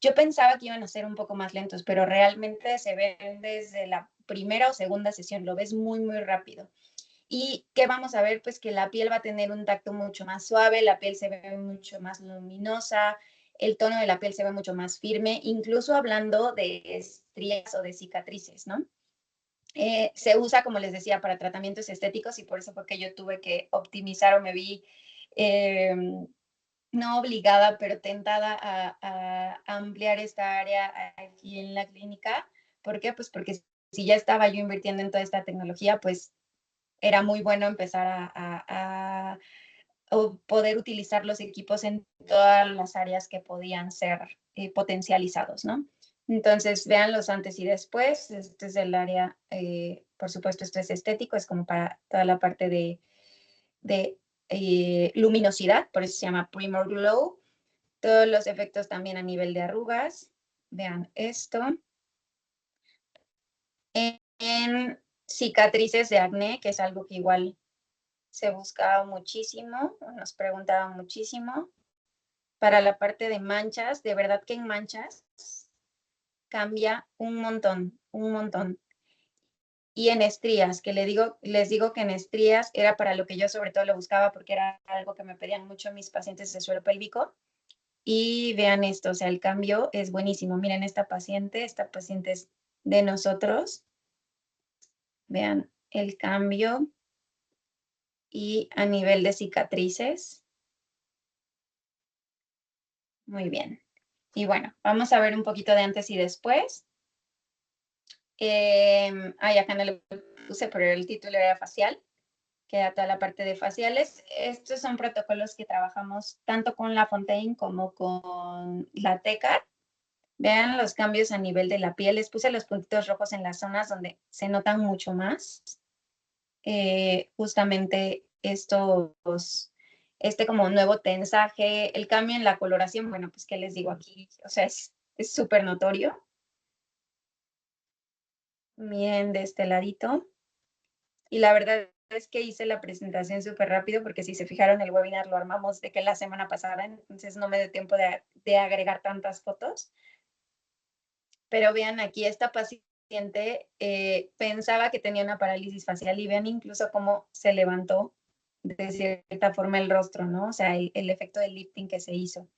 yo pensaba que iban a ser un poco más lentos, pero realmente se ven desde la primera o segunda sesión, lo ves muy, muy rápido. ¿Y qué vamos a ver? Pues que la piel va a tener un tacto mucho más suave, la piel se ve mucho más luminosa, el tono de la piel se ve mucho más firme, incluso hablando de estrías o de cicatrices, ¿no? Se usa, como les decía, para tratamientos estéticos y por eso fue que yo tuve que optimizar o me vi no obligada, pero tentada a ampliar esta área aquí en la clínica. ¿Por qué? Pues porque si ya estaba yo invirtiendo en toda esta tecnología, pues era muy bueno empezar a poder utilizar los equipos en todas las áreas que podían ser potencializados, ¿no? Entonces, vean los antes y después. Este es el área, por supuesto, esto es estético, es como para toda la parte de luminosidad, por eso se llama Primor Glow. Todos los efectos también a nivel de arrugas. Vean esto. En cicatrices de acné, que es algo que igual se buscaba muchísimo, nos preguntaban muchísimo. Para la parte de manchas, de verdad que en manchas cambia un montón, un montón. Y en estrías, que les digo que en estrías era para lo que yo sobre todo lo buscaba porque era algo que me pedían mucho mis pacientes de suelo pélvico. Y vean esto, o sea, el cambio es buenísimo. Miren esta paciente es de nosotros. Vean el cambio y a nivel de cicatrices. Muy bien. Y bueno, vamos a ver un poquito de antes y después. Acá no le puse, pero el título era facial. Queda toda la parte de faciales. Estos son protocolos que trabajamos tanto con La Fontaine como con la Tecar. Vean los cambios a nivel de la piel. Les puse los puntitos rojos en las zonas donde se notan mucho más. Justamente este como nuevo tensaje, el cambio en la coloración, bueno, pues qué les digo aquí, o sea, es súper notorio. Miren de este ladito. Y la verdad es que hice la presentación súper rápido porque si se fijaron el webinar lo armamos de que la semana pasada, entonces no me dio tiempo de agregar tantas fotos. Pero vean aquí, esta paciente pensaba que tenía una parálisis facial y vean incluso cómo se levantó de cierta forma el rostro, ¿no? O sea, el efecto del lifting que se hizo.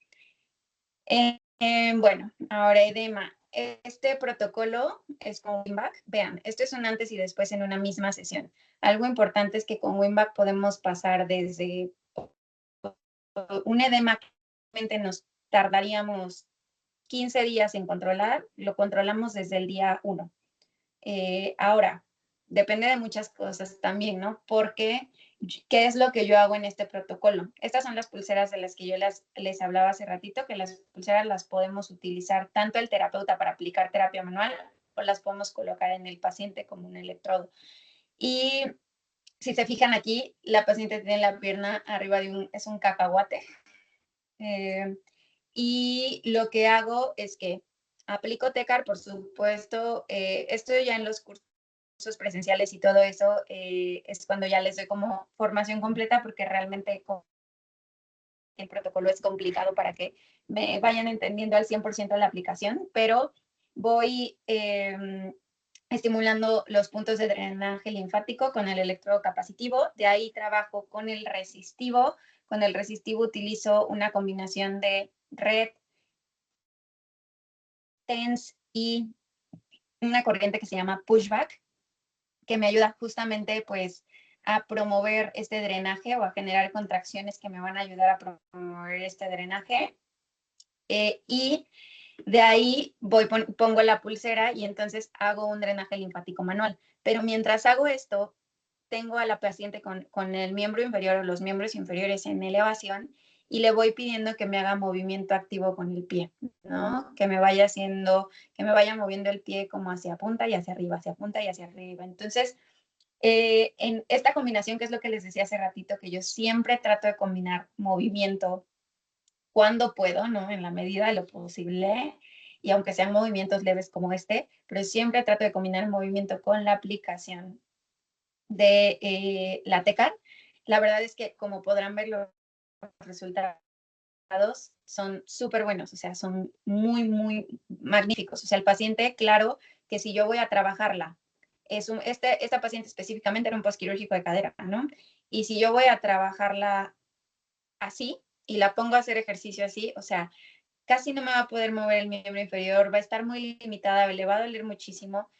Bueno, ahora edema. Este protocolo es con Wim-Back. Vean, esto es un antes y después en una misma sesión. Algo importante es que con Wim-Back podemos pasar desde un edema que nos tardaríamos 15 días en controlar, lo controlamos desde el día 1. Ahora, depende de muchas cosas también, ¿no? Porque, ¿qué es lo que yo hago en este protocolo? Estas son las pulseras de las que yo les hablaba hace ratito, que las pulseras las podemos utilizar tanto el terapeuta para aplicar terapia manual o las podemos colocar en el paciente como un electrodo. Y si se fijan aquí, la paciente tiene la pierna arriba de es un cacahuate. Y lo que hago es que aplico Tecar, por supuesto, estoy ya en los cursos presenciales y todo eso, es cuando ya les doy como formación completa porque realmente el protocolo es complicado para que me vayan entendiendo al 100% la aplicación, pero voy estimulando los puntos de drenaje linfático con el electrodo capacitivo, de ahí trabajo con el resistivo. Con el resistivo utilizo una combinación de red, TENS y una corriente que se llama pushback, que me ayuda justamente pues a promover este drenaje o a generar contracciones que me van a ayudar a promover este drenaje. Y de ahí pongo la pulsera y entonces hago un drenaje linfático manual. Pero mientras hago esto, tengo a la paciente con el miembro inferior o los miembros inferiores en elevación y le voy pidiendo que me haga movimiento activo con el pie, ¿no? Que me vaya moviendo el pie como hacia punta y hacia arriba, hacia punta y hacia arriba. Entonces, en esta combinación, que es lo que les decía hace ratito, que yo siempre trato de combinar movimiento cuando puedo, ¿no? En la medida de lo posible, y aunque sean movimientos leves como este, pero siempre trato de combinar el movimiento con la aplicación de la Tecar. La verdad es que, como podrán ver, los resultados son súper buenos, o sea, son muy, muy magníficos. O sea, el paciente, claro, que si yo voy a trabajarla, esta paciente específicamente era un postquirúrgico de cadera, ¿no? Y si yo voy a trabajarla así y la pongo a hacer ejercicio así, o sea, casi no me va a poder mover el miembro inferior, va a estar muy limitada, le va a doler muchísimo.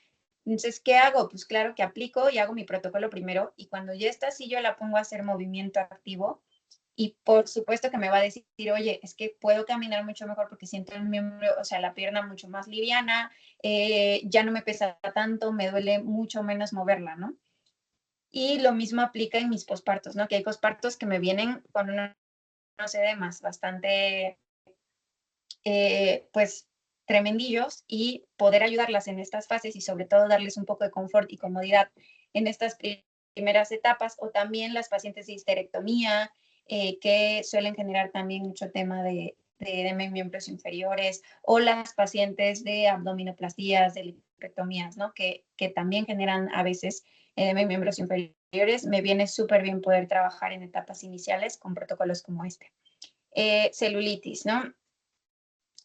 Entonces, ¿qué hago? Pues claro que aplico y hago mi protocolo primero y cuando ya está así, yo la pongo a hacer movimiento activo y por supuesto que me va a decir, oye, es que puedo caminar mucho mejor porque siento el miembro, o sea, la pierna mucho más liviana, ya no me pesa tanto, me duele mucho menos moverla, ¿no? Y lo mismo aplica en mis pospartos, ¿no? Que hay pospartos que me vienen con unos edemas bastante, pues, tremendillos y poder ayudarlas en estas fases y sobre todo darles un poco de confort y comodidad en estas primeras etapas, o también las pacientes de histerectomía, que suelen generar también mucho tema de miembros inferiores, o las pacientes de abdominoplastías, de lipectomías, ¿no? Que también generan a veces miembros inferiores. Me viene súper bien poder trabajar en etapas iniciales con protocolos como este. Celulitis, ¿no?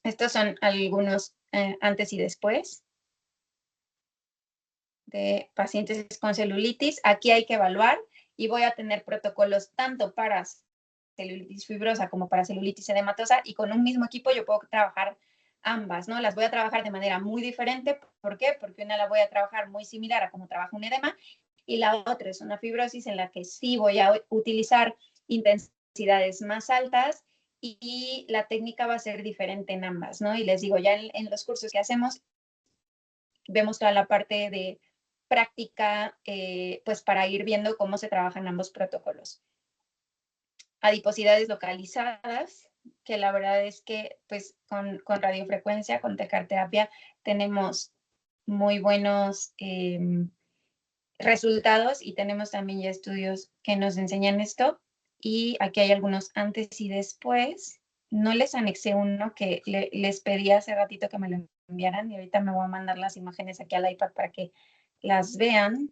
Estos son algunos antes y después de pacientes con celulitis. Aquí hay que evaluar y voy a tener protocolos tanto para celulitis fibrosa como para celulitis edematosa y con un mismo equipo yo puedo trabajar ambas, ¿no? Las voy a trabajar de manera muy diferente. ¿Por qué? Porque una la voy a trabajar muy similar a como trabaja un edema y la otra es una fibrosis en la que sí voy a utilizar intensidades más altas y la técnica va a ser diferente en ambas, ¿no? Y les digo, ya en los cursos que hacemos, vemos toda la parte de práctica, pues para ir viendo cómo se trabajan ambos protocolos. Adiposidades localizadas, que la verdad es que pues con radiofrecuencia, con tecarterapia, tenemos muy buenos resultados y tenemos también ya estudios que nos enseñan esto. Y aquí hay algunos antes y después. No les anexé uno que les pedí hace ratito que me lo enviaran y ahorita me voy a mandar las imágenes aquí al iPad para que las vean,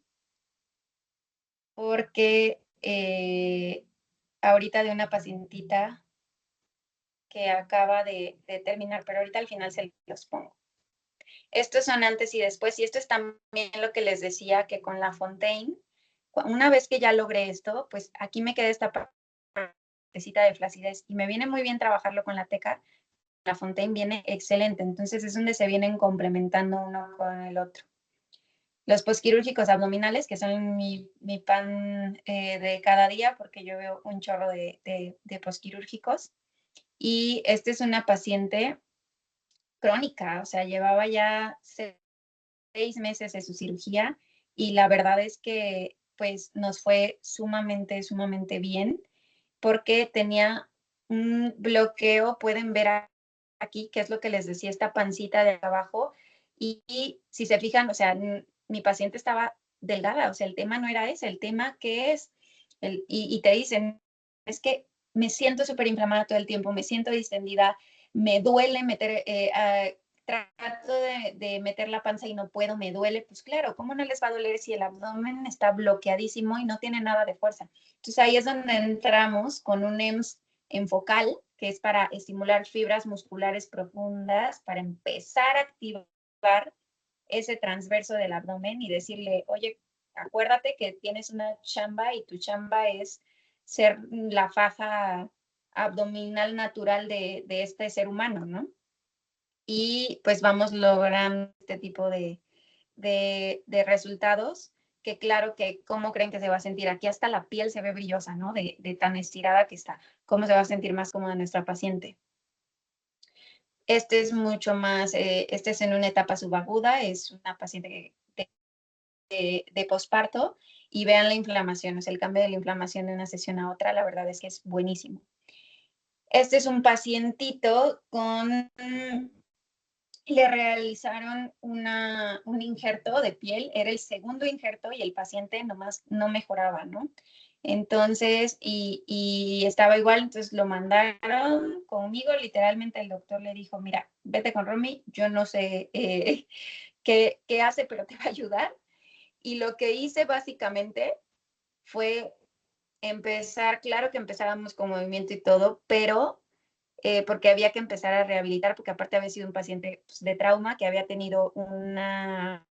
porque ahorita de una pacientita que acaba de terminar, pero ahorita al final se los pongo. Estos son antes y después, y esto es también lo que les decía que con la Fontaine, una vez que ya logré esto, pues aquí me queda esta partecita de flacidez y me viene muy bien trabajarlo con la teca. La Fontaine viene excelente, entonces es donde se vienen complementando uno con el otro. Los posquirúrgicos abdominales, que son mi pan de cada día, porque yo veo un chorro de posquirúrgicos. Y esta es una paciente crónica, o sea, llevaba ya 6 meses de su cirugía y la verdad es que pues nos fue sumamente bien porque tenía un bloqueo, pueden ver aquí, que es lo que les decía, esta pancita de abajo y si se fijan, o sea, mi paciente estaba delgada, o sea, el tema no era ese, el tema que es, y te dicen, es que me siento súper inflamada todo el tiempo, me siento distendida, me duele meter, trato de meter la panza y no puedo, me duele, pues claro, ¿cómo no les va a doler si el abdomen está bloqueadísimo y no tiene nada de fuerza? Entonces ahí es donde entramos con un EMS enfocal, que es para estimular fibras musculares profundas, para empezar a activar ese transverso del abdomen y decirle, oye, acuérdate que tienes una chamba y tu chamba es ser la faja abdominal natural de este ser humano, ¿no? Y pues vamos logrando este tipo de resultados que claro que cómo creen que se va a sentir. Aquí hasta la piel se ve brillosa, ¿no? De tan estirada que está. ¿Cómo se va a sentir más cómoda nuestra paciente? Este es mucho más, este es en una etapa subaguda, es una paciente de posparto y vean la inflamación, o sea, el cambio de la inflamación de una sesión a otra, la verdad es que es buenísimo. Este es un pacientito con le realizaron un injerto de piel, era el segundo injerto y el paciente nomás no mejoraba, ¿no? Entonces, y estaba igual, entonces lo mandaron conmigo, literalmente el doctor le dijo, mira, vete con Romy, yo no sé qué hace, pero te va a ayudar. Y lo que hice básicamente fue empezar, claro que empezábamos con movimiento y todo, pero porque había que empezar a rehabilitar, porque aparte había sido un paciente pues, de trauma que había tenido una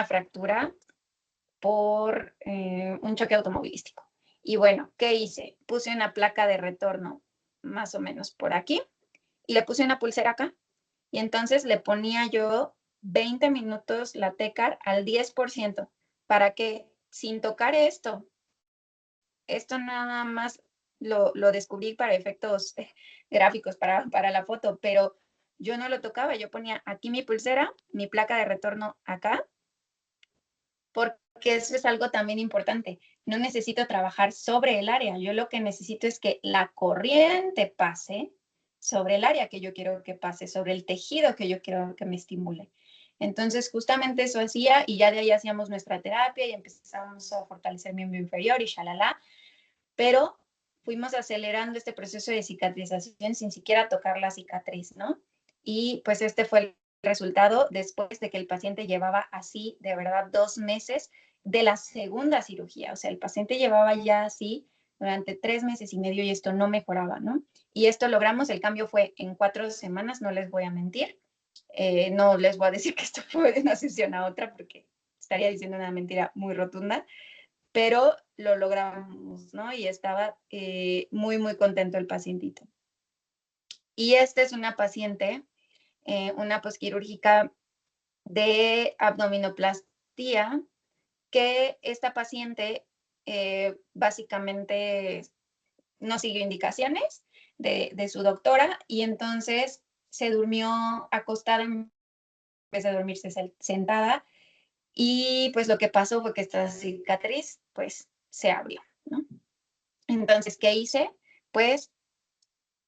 fractura por un choque automovilístico. Y bueno, ¿qué hice? Puse una placa de retorno más o menos por aquí, y le puse una pulsera acá. Y entonces le ponía yo 20 minutos la Tecar al 10% para que sin tocar esto nada más lo descubrí para efectos gráficos, para la foto, pero yo no lo tocaba, yo ponía aquí mi pulsera, mi placa de retorno acá, porque eso es algo también importante. No necesito trabajar sobre el área, yo lo que necesito es que la corriente pase sobre el área que yo quiero que pase, sobre el tejido que yo quiero que me estimule. Entonces, justamente eso hacía y ya de ahí hacíamos nuestra terapia y empezábamos a fortalecer miembro inferior y shalala, pero fuimos acelerando este proceso de cicatrización sin siquiera tocar la cicatriz, ¿no? Y pues este fue el resultado después de que el paciente llevaba así, de verdad, 2 meses de la segunda cirugía. O sea, el paciente llevaba ya así durante 3 meses y medio y esto no mejoraba, ¿no? Y esto logramos, el cambio fue en 4 semanas, no les voy a mentir. No les voy a decir que esto fue de una sesión a otra porque estaría diciendo una mentira muy rotunda, pero lo logramos, ¿no? Y estaba muy, muy contento el pacientito. Y esta es una paciente, una posquirúrgica de abdominoplastia, que esta paciente básicamente no siguió indicaciones de su doctora y entonces se durmió acostada en vez de dormirse sentada y pues lo que pasó fue que esta cicatriz pues se abrió, ¿no? Entonces, ¿qué hice? Pues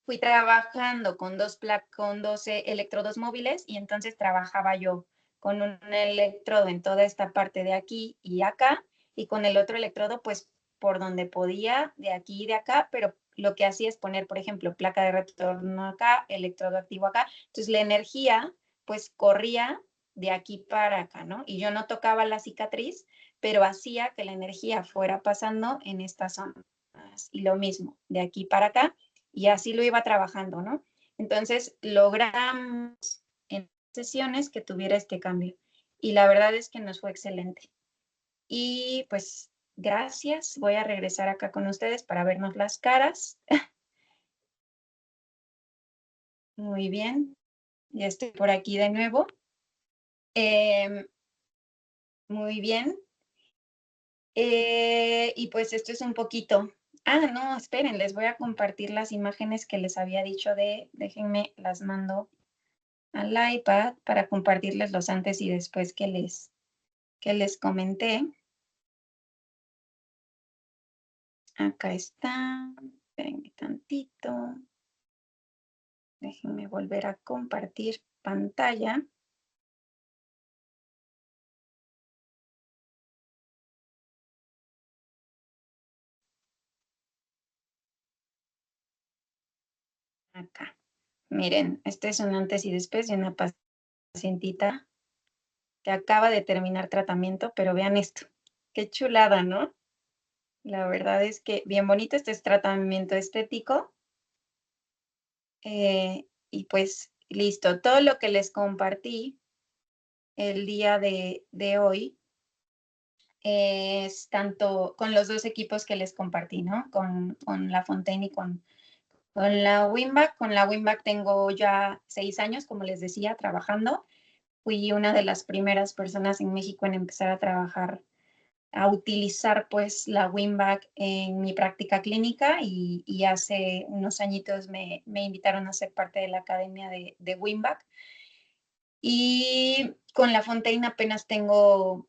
fui trabajando con 12 electrodos móviles y entonces trabajaba yo con un electrodo en toda esta parte de aquí y acá y con el otro electrodo pues por donde podía, de aquí y de acá, pero lo que hacía es poner, por ejemplo, placa de retorno acá, electrodo activo acá. Entonces la energía pues corría de aquí para acá, ¿no? Y yo no tocaba la cicatriz, pero hacía que la energía fuera pasando en estas zonas. Y lo mismo, de aquí para acá y así lo iba trabajando, ¿no? Entonces logramos en sesiones que tuviera este cambio y la verdad es que nos fue excelente. Y pues gracias, voy a regresar acá con ustedes para vernos las caras. Muy bien, ya estoy por aquí de nuevo. Muy bien. Y pues esto es un poquito. Ah, no, esperen, les voy a compartir las imágenes que les había dicho déjenme, las mando al iPad para compartirles los antes y después que les comenté. Acá está. Espérenme tantito. Déjenme volver a compartir pantalla. Acá. Miren, este es un antes y después de una pacientita que acaba de terminar tratamiento, pero vean esto. Qué chulada, ¿no? La verdad es que bien bonito este es tratamiento estético. Y pues listo, todo lo que les compartí el día de hoy es tanto con los dos equipos que les compartí, ¿no? Con la Fontaine y con la Wingback. Con la Wingback tengo ya 6 años, como les decía, trabajando. Fui una de las primeras personas en México en empezar a trabajar, a utilizar pues la Wingback en mi práctica clínica y hace unos añitos me invitaron a ser parte de la academia de Wingback. Y con la Fontaine apenas tengo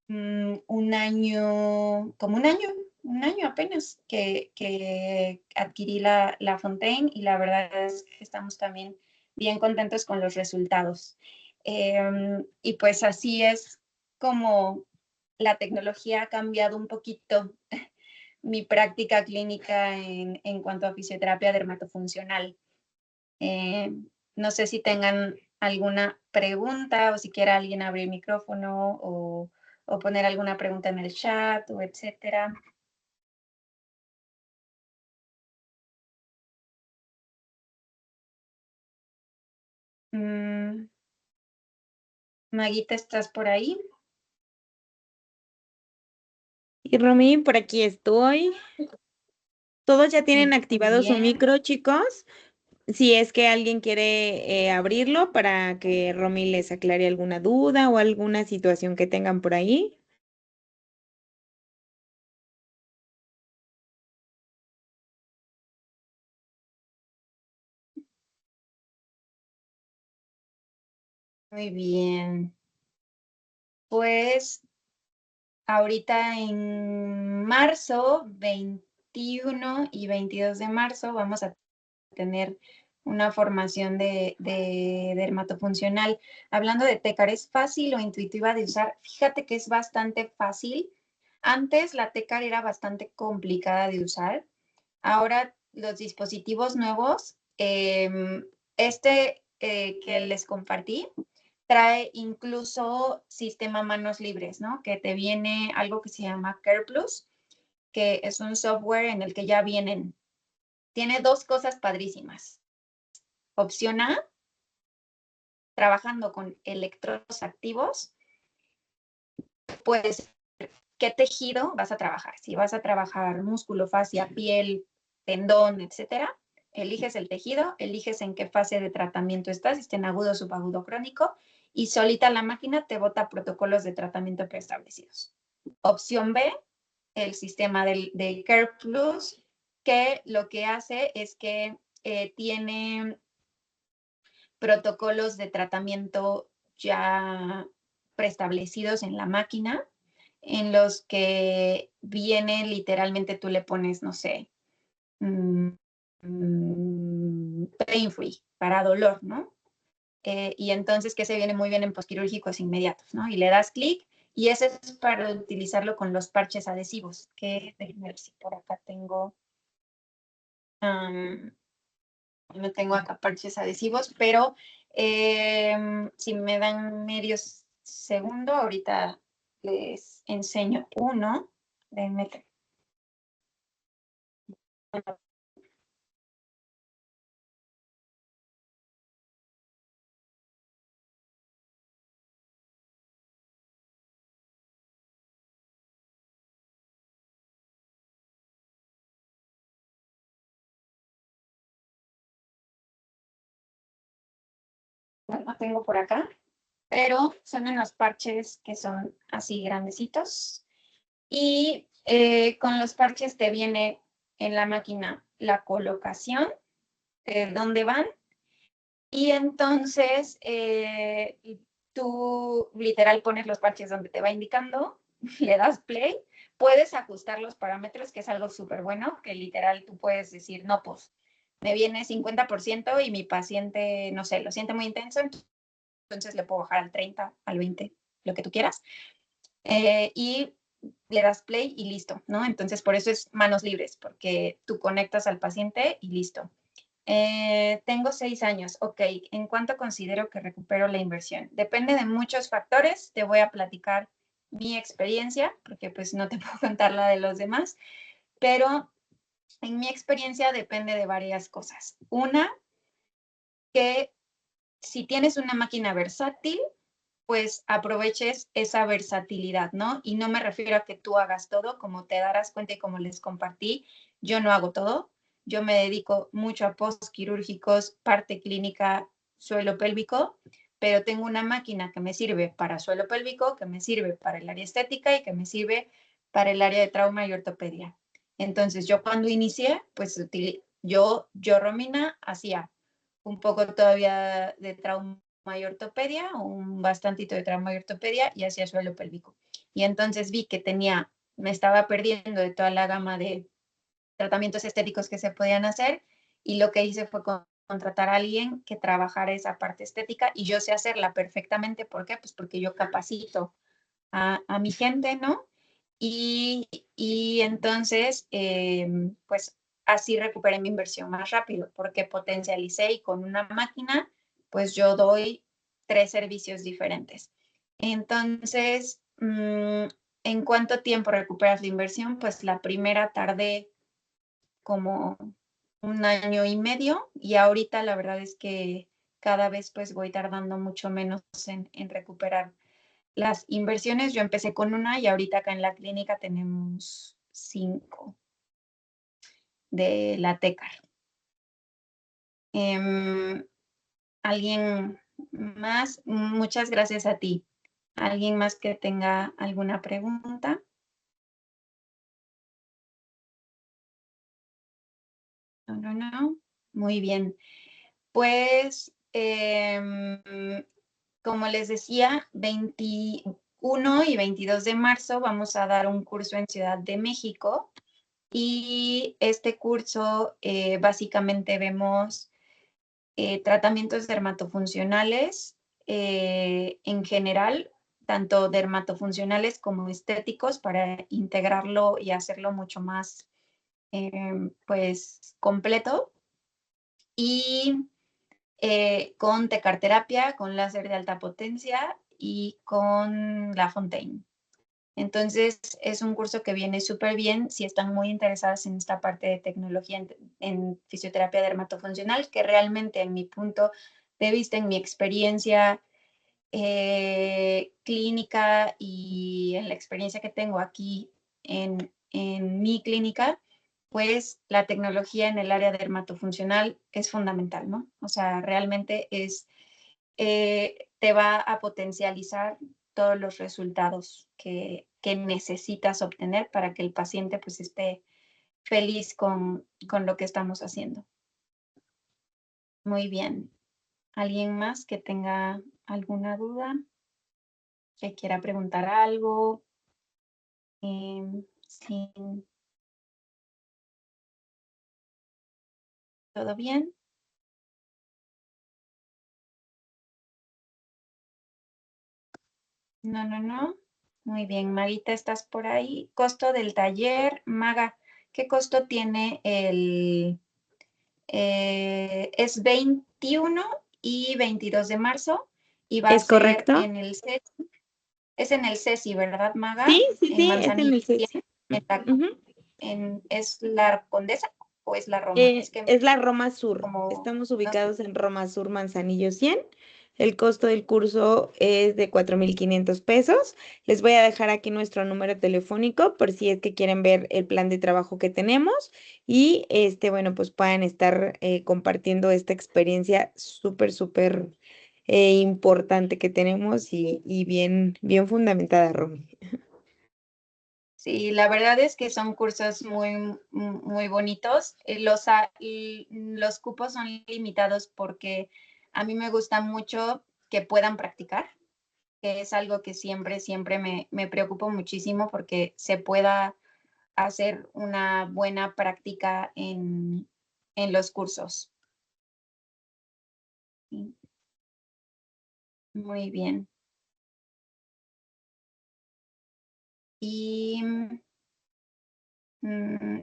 un año, como un año apenas que adquirí la Fontaine y la verdad es que estamos también bien contentos con los resultados. Y pues así es como la tecnología ha cambiado un poquito mi práctica clínica en cuanto a fisioterapia dermatofuncional. Eh, no sé si tengan alguna pregunta o si quiera alguien abrir el micrófono o poner alguna pregunta en el chat o etcétera. Maguita, ¿estás por ahí? Y Romy, por aquí estoy. ¿Todos ya tienen activado su Bien. micro, chicos? Si es que alguien quiere abrirlo para que Romy les aclare alguna duda o alguna situación que tengan por ahí. Muy bien. Pues ahorita en marzo, 21 y 22 de marzo, vamos a tener una formación de dermatofuncional. Hablando de Tecar, ¿es fácil o intuitiva de usar? Fíjate que es bastante fácil. Antes la Tecar era bastante complicada de usar. Ahora los dispositivos nuevos, que les compartí, trae incluso sistema manos libres, ¿no? Que te viene algo que se llama Care Plus, que es un software en el que ya vienen. Tiene dos cosas padrísimas. Opción A, trabajando con electrodos activos, pues, ¿qué tejido vas a trabajar? Si vas a trabajar músculo, fascia, piel, tendón, etcétera, eliges el tejido, eliges en qué fase de tratamiento estás, si está en agudo, subagudo, crónico, y solita la máquina te bota protocolos de tratamiento preestablecidos. Opción B, el sistema de Care Plus, que lo que hace es que tiene protocolos de tratamiento ya preestablecidos en la máquina, en los que viene literalmente tú le pones, no sé, pain free, para dolor, ¿no? Y entonces que se viene muy bien en posquirúrgicos inmediatos, ¿no? Y le das clic y ese es para utilizarlo con los parches adhesivos, que déjenme ver si por acá tengo, no tengo acá parches adhesivos, pero si me dan medio segundo, ahorita les enseño uno. Déjenme no tengo por acá, pero son unos parches que son así grandecitos. Y con los parches te viene en la máquina la colocación, dónde van, y entonces tú literal pones los parches donde te va indicando, le das play, puedes ajustar los parámetros, que es algo súper bueno, que literal tú puedes decir, no, pues me viene 50% y mi paciente, no sé, lo siente muy intenso, entonces le puedo bajar al 30, al 20, lo que tú quieras. Y le das play y listo, ¿no? Entonces, por eso es manos libres, porque tú conectas al paciente y listo. Tengo 6 años, ok. ¿En cuánto considero que recupero la inversión? Depende de muchos factores. Te voy a platicar mi experiencia, porque pues no te puedo contar la de los demás, pero en mi experiencia depende de varias cosas. Una, que si tienes una máquina versátil, pues aproveches esa versatilidad, ¿no? Y no me refiero a que tú hagas todo, como te darás cuenta y como les compartí, yo no hago todo, yo me dedico mucho a postquirúrgicos, parte clínica, suelo pélvico, pero tengo una máquina que me sirve para suelo pélvico, que me sirve para el área estética y que me sirve para el área de trauma y ortopedia. Entonces, yo cuando inicié, pues yo, Romina, hacía un poco todavía de trauma y ortopedia, un bastantito de trauma y ortopedia y hacía suelo pélvico. Y entonces vi que me estaba perdiendo de toda la gama de tratamientos estéticos que se podían hacer y lo que hice fue contratar a alguien que trabajara esa parte estética y yo sé hacerla perfectamente. ¿Por qué? Pues porque yo capacito a mi gente, ¿no? Y entonces, pues así recuperé mi inversión más rápido, porque potencialicé y con una máquina, pues yo doy 3 servicios diferentes. Entonces, ¿en cuánto tiempo recuperas la inversión? Pues la primera tardé como 1 año y medio y ahorita la verdad es que cada vez pues voy tardando mucho menos en recuperar las inversiones. Yo empecé con una y ahorita acá en la clínica tenemos 5. de la TECAR. ¿Alguien más? Muchas gracias a ti. ¿Alguien más que tenga alguna pregunta? No. Muy bien. Pues, como les decía, 21 y 22 de marzo vamos a dar un curso en Ciudad de México y este curso básicamente vemos tratamientos dermatofuncionales en general, tanto dermatofuncionales como estéticos para integrarlo y hacerlo mucho más pues completo. Y con tecarterapia, con láser de alta potencia y con La Fontaine. Entonces, es un curso que viene súper bien si están muy interesadas en esta parte de tecnología en fisioterapia dermatofuncional, que realmente en mi punto de vista, en mi experiencia clínica y en la experiencia que tengo aquí en mi clínica, pues la tecnología en el área dermatofuncional es fundamental, ¿no? O sea, realmente te va a potencializar todos los resultados que necesitas obtener para que el paciente pues esté feliz con lo que estamos haciendo. Muy bien. ¿Alguien más que tenga alguna duda? ¿Que quiera preguntar algo? Sí. ¿Todo bien? No. Muy bien, Maguita, ¿estás por ahí? Costo del taller, Maga, ¿qué costo tiene es 21 y 22 de marzo y va a ¿Es ser correcto? en el CESI. Es en el CESI, ¿verdad, Maga? En Sí, es en Manzanillo. el CESI. Ujú. ¿Es la Condesa o es la Roma? Es que Es la Roma Sur. como Estamos no sé. ubicados en Roma Sur, Manzanillo 100. El costo del curso es de 4,500 pesos. Les voy a dejar aquí nuestro número telefónico por si es que quieren ver el plan de trabajo que tenemos y bueno, pues puedan estar compartiendo esta experiencia súper importante que tenemos y bien fundamentada, Romy. Sí, la verdad es que son cursos muy bonitos. Los cupos son limitados porque a mí me gusta mucho que puedan practicar, que es algo que siempre me preocupa muchísimo porque se pueda hacer una buena práctica en los cursos. Sí, muy bien. Y mm,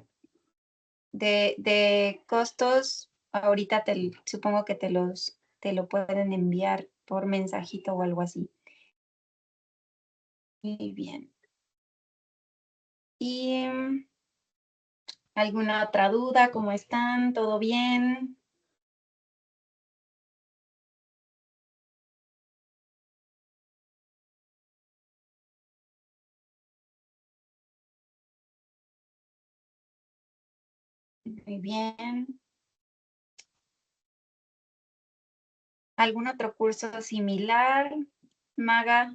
de costos, ahorita supongo que te lo pueden enviar por mensajito o algo así. Muy bien. ¿Y alguna otra duda? ¿Cómo están? ¿Todo bien? Muy bien. ¿Algún otro curso similar? Maga,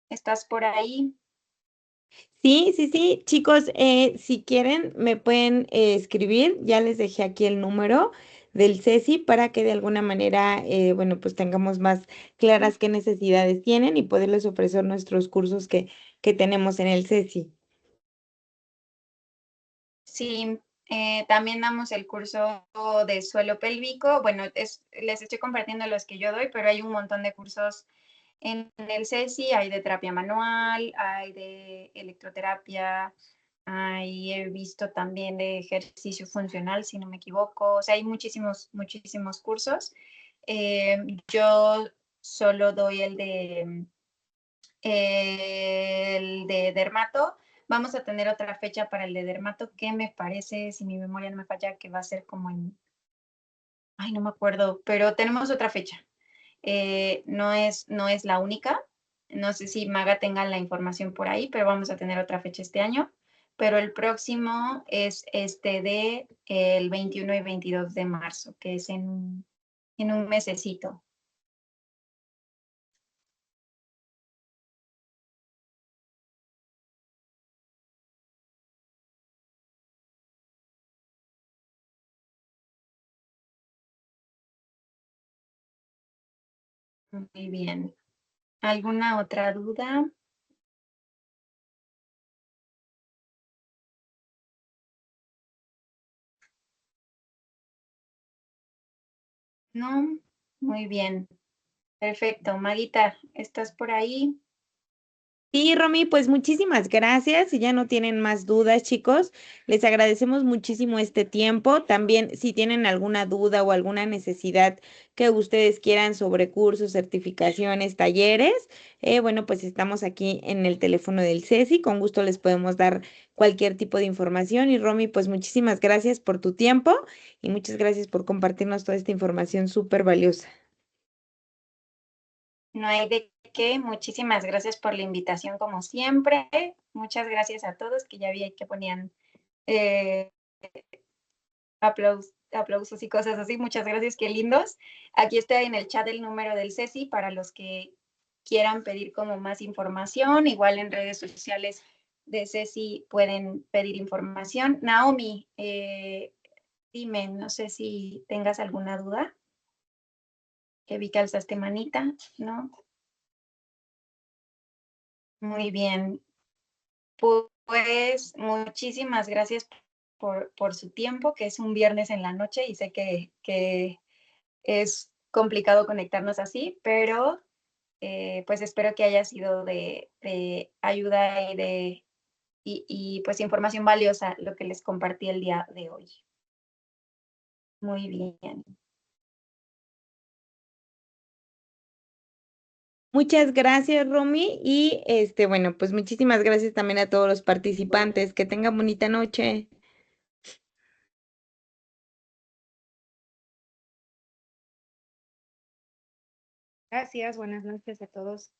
¿estás por ahí? Sí, chicos, si quieren me pueden escribir, ya les dejé aquí el número del CESI para que de alguna manera, bueno, pues tengamos más claras qué necesidades tienen y poderles ofrecer nuestros cursos que tenemos en el CESI. Sí, también damos el curso de suelo pélvico. Bueno, les estoy compartiendo los que yo doy, pero hay un montón de cursos en el CESI. Hay de terapia manual, hay de electroterapia, he visto también de ejercicio funcional, si no me equivoco. O sea, hay muchísimos cursos. Yo solo doy el de dermato. Vamos a tener otra fecha para el de dermato que me parece, si mi memoria no me falla, que va a ser como no me acuerdo, pero tenemos otra fecha. No es la única. No sé si Maga tenga la información por ahí, pero vamos a tener otra fecha este año. pero el próximo es este de el 21 y 22 de marzo, que es en un mesecito. Muy bien. ¿Alguna otra duda? No, muy bien. Perfecto. Maguita, ¿estás por ahí? Sí, Romy, pues muchísimas gracias. Si ya no tienen más dudas, chicos, les agradecemos muchísimo este tiempo. También, si tienen alguna duda o alguna necesidad que ustedes quieran sobre cursos, certificaciones, talleres, bueno, pues estamos aquí en el teléfono del CESI. Con gusto les podemos dar cualquier tipo de información. Y Romy, pues muchísimas gracias por tu tiempo y muchas gracias por compartirnos toda esta información súper valiosa. No hay de qué. Muchísimas gracias por la invitación, como siempre. Muchas gracias a todos, que ya vi que ponían eh, aplausos y cosas así. Muchas gracias, qué lindos. Aquí está en el chat el número del CESI para los que quieran pedir como más información. Igual en redes sociales de CESI pueden pedir información. Naomi, dime, no sé si tengas alguna duda. Que vi que alzaste manita, ¿no? Muy bien. Pues muchísimas gracias por su tiempo, que es un viernes en la noche y sé que es complicado conectarnos así, pero pues espero que haya sido de ayuda y pues información valiosa lo que les compartí el día de hoy. Muy bien. Muchas gracias, Romy. Y bueno, pues muchísimas gracias también a todos los participantes. Que tengan bonita noche. Gracias, buenas noches a todos.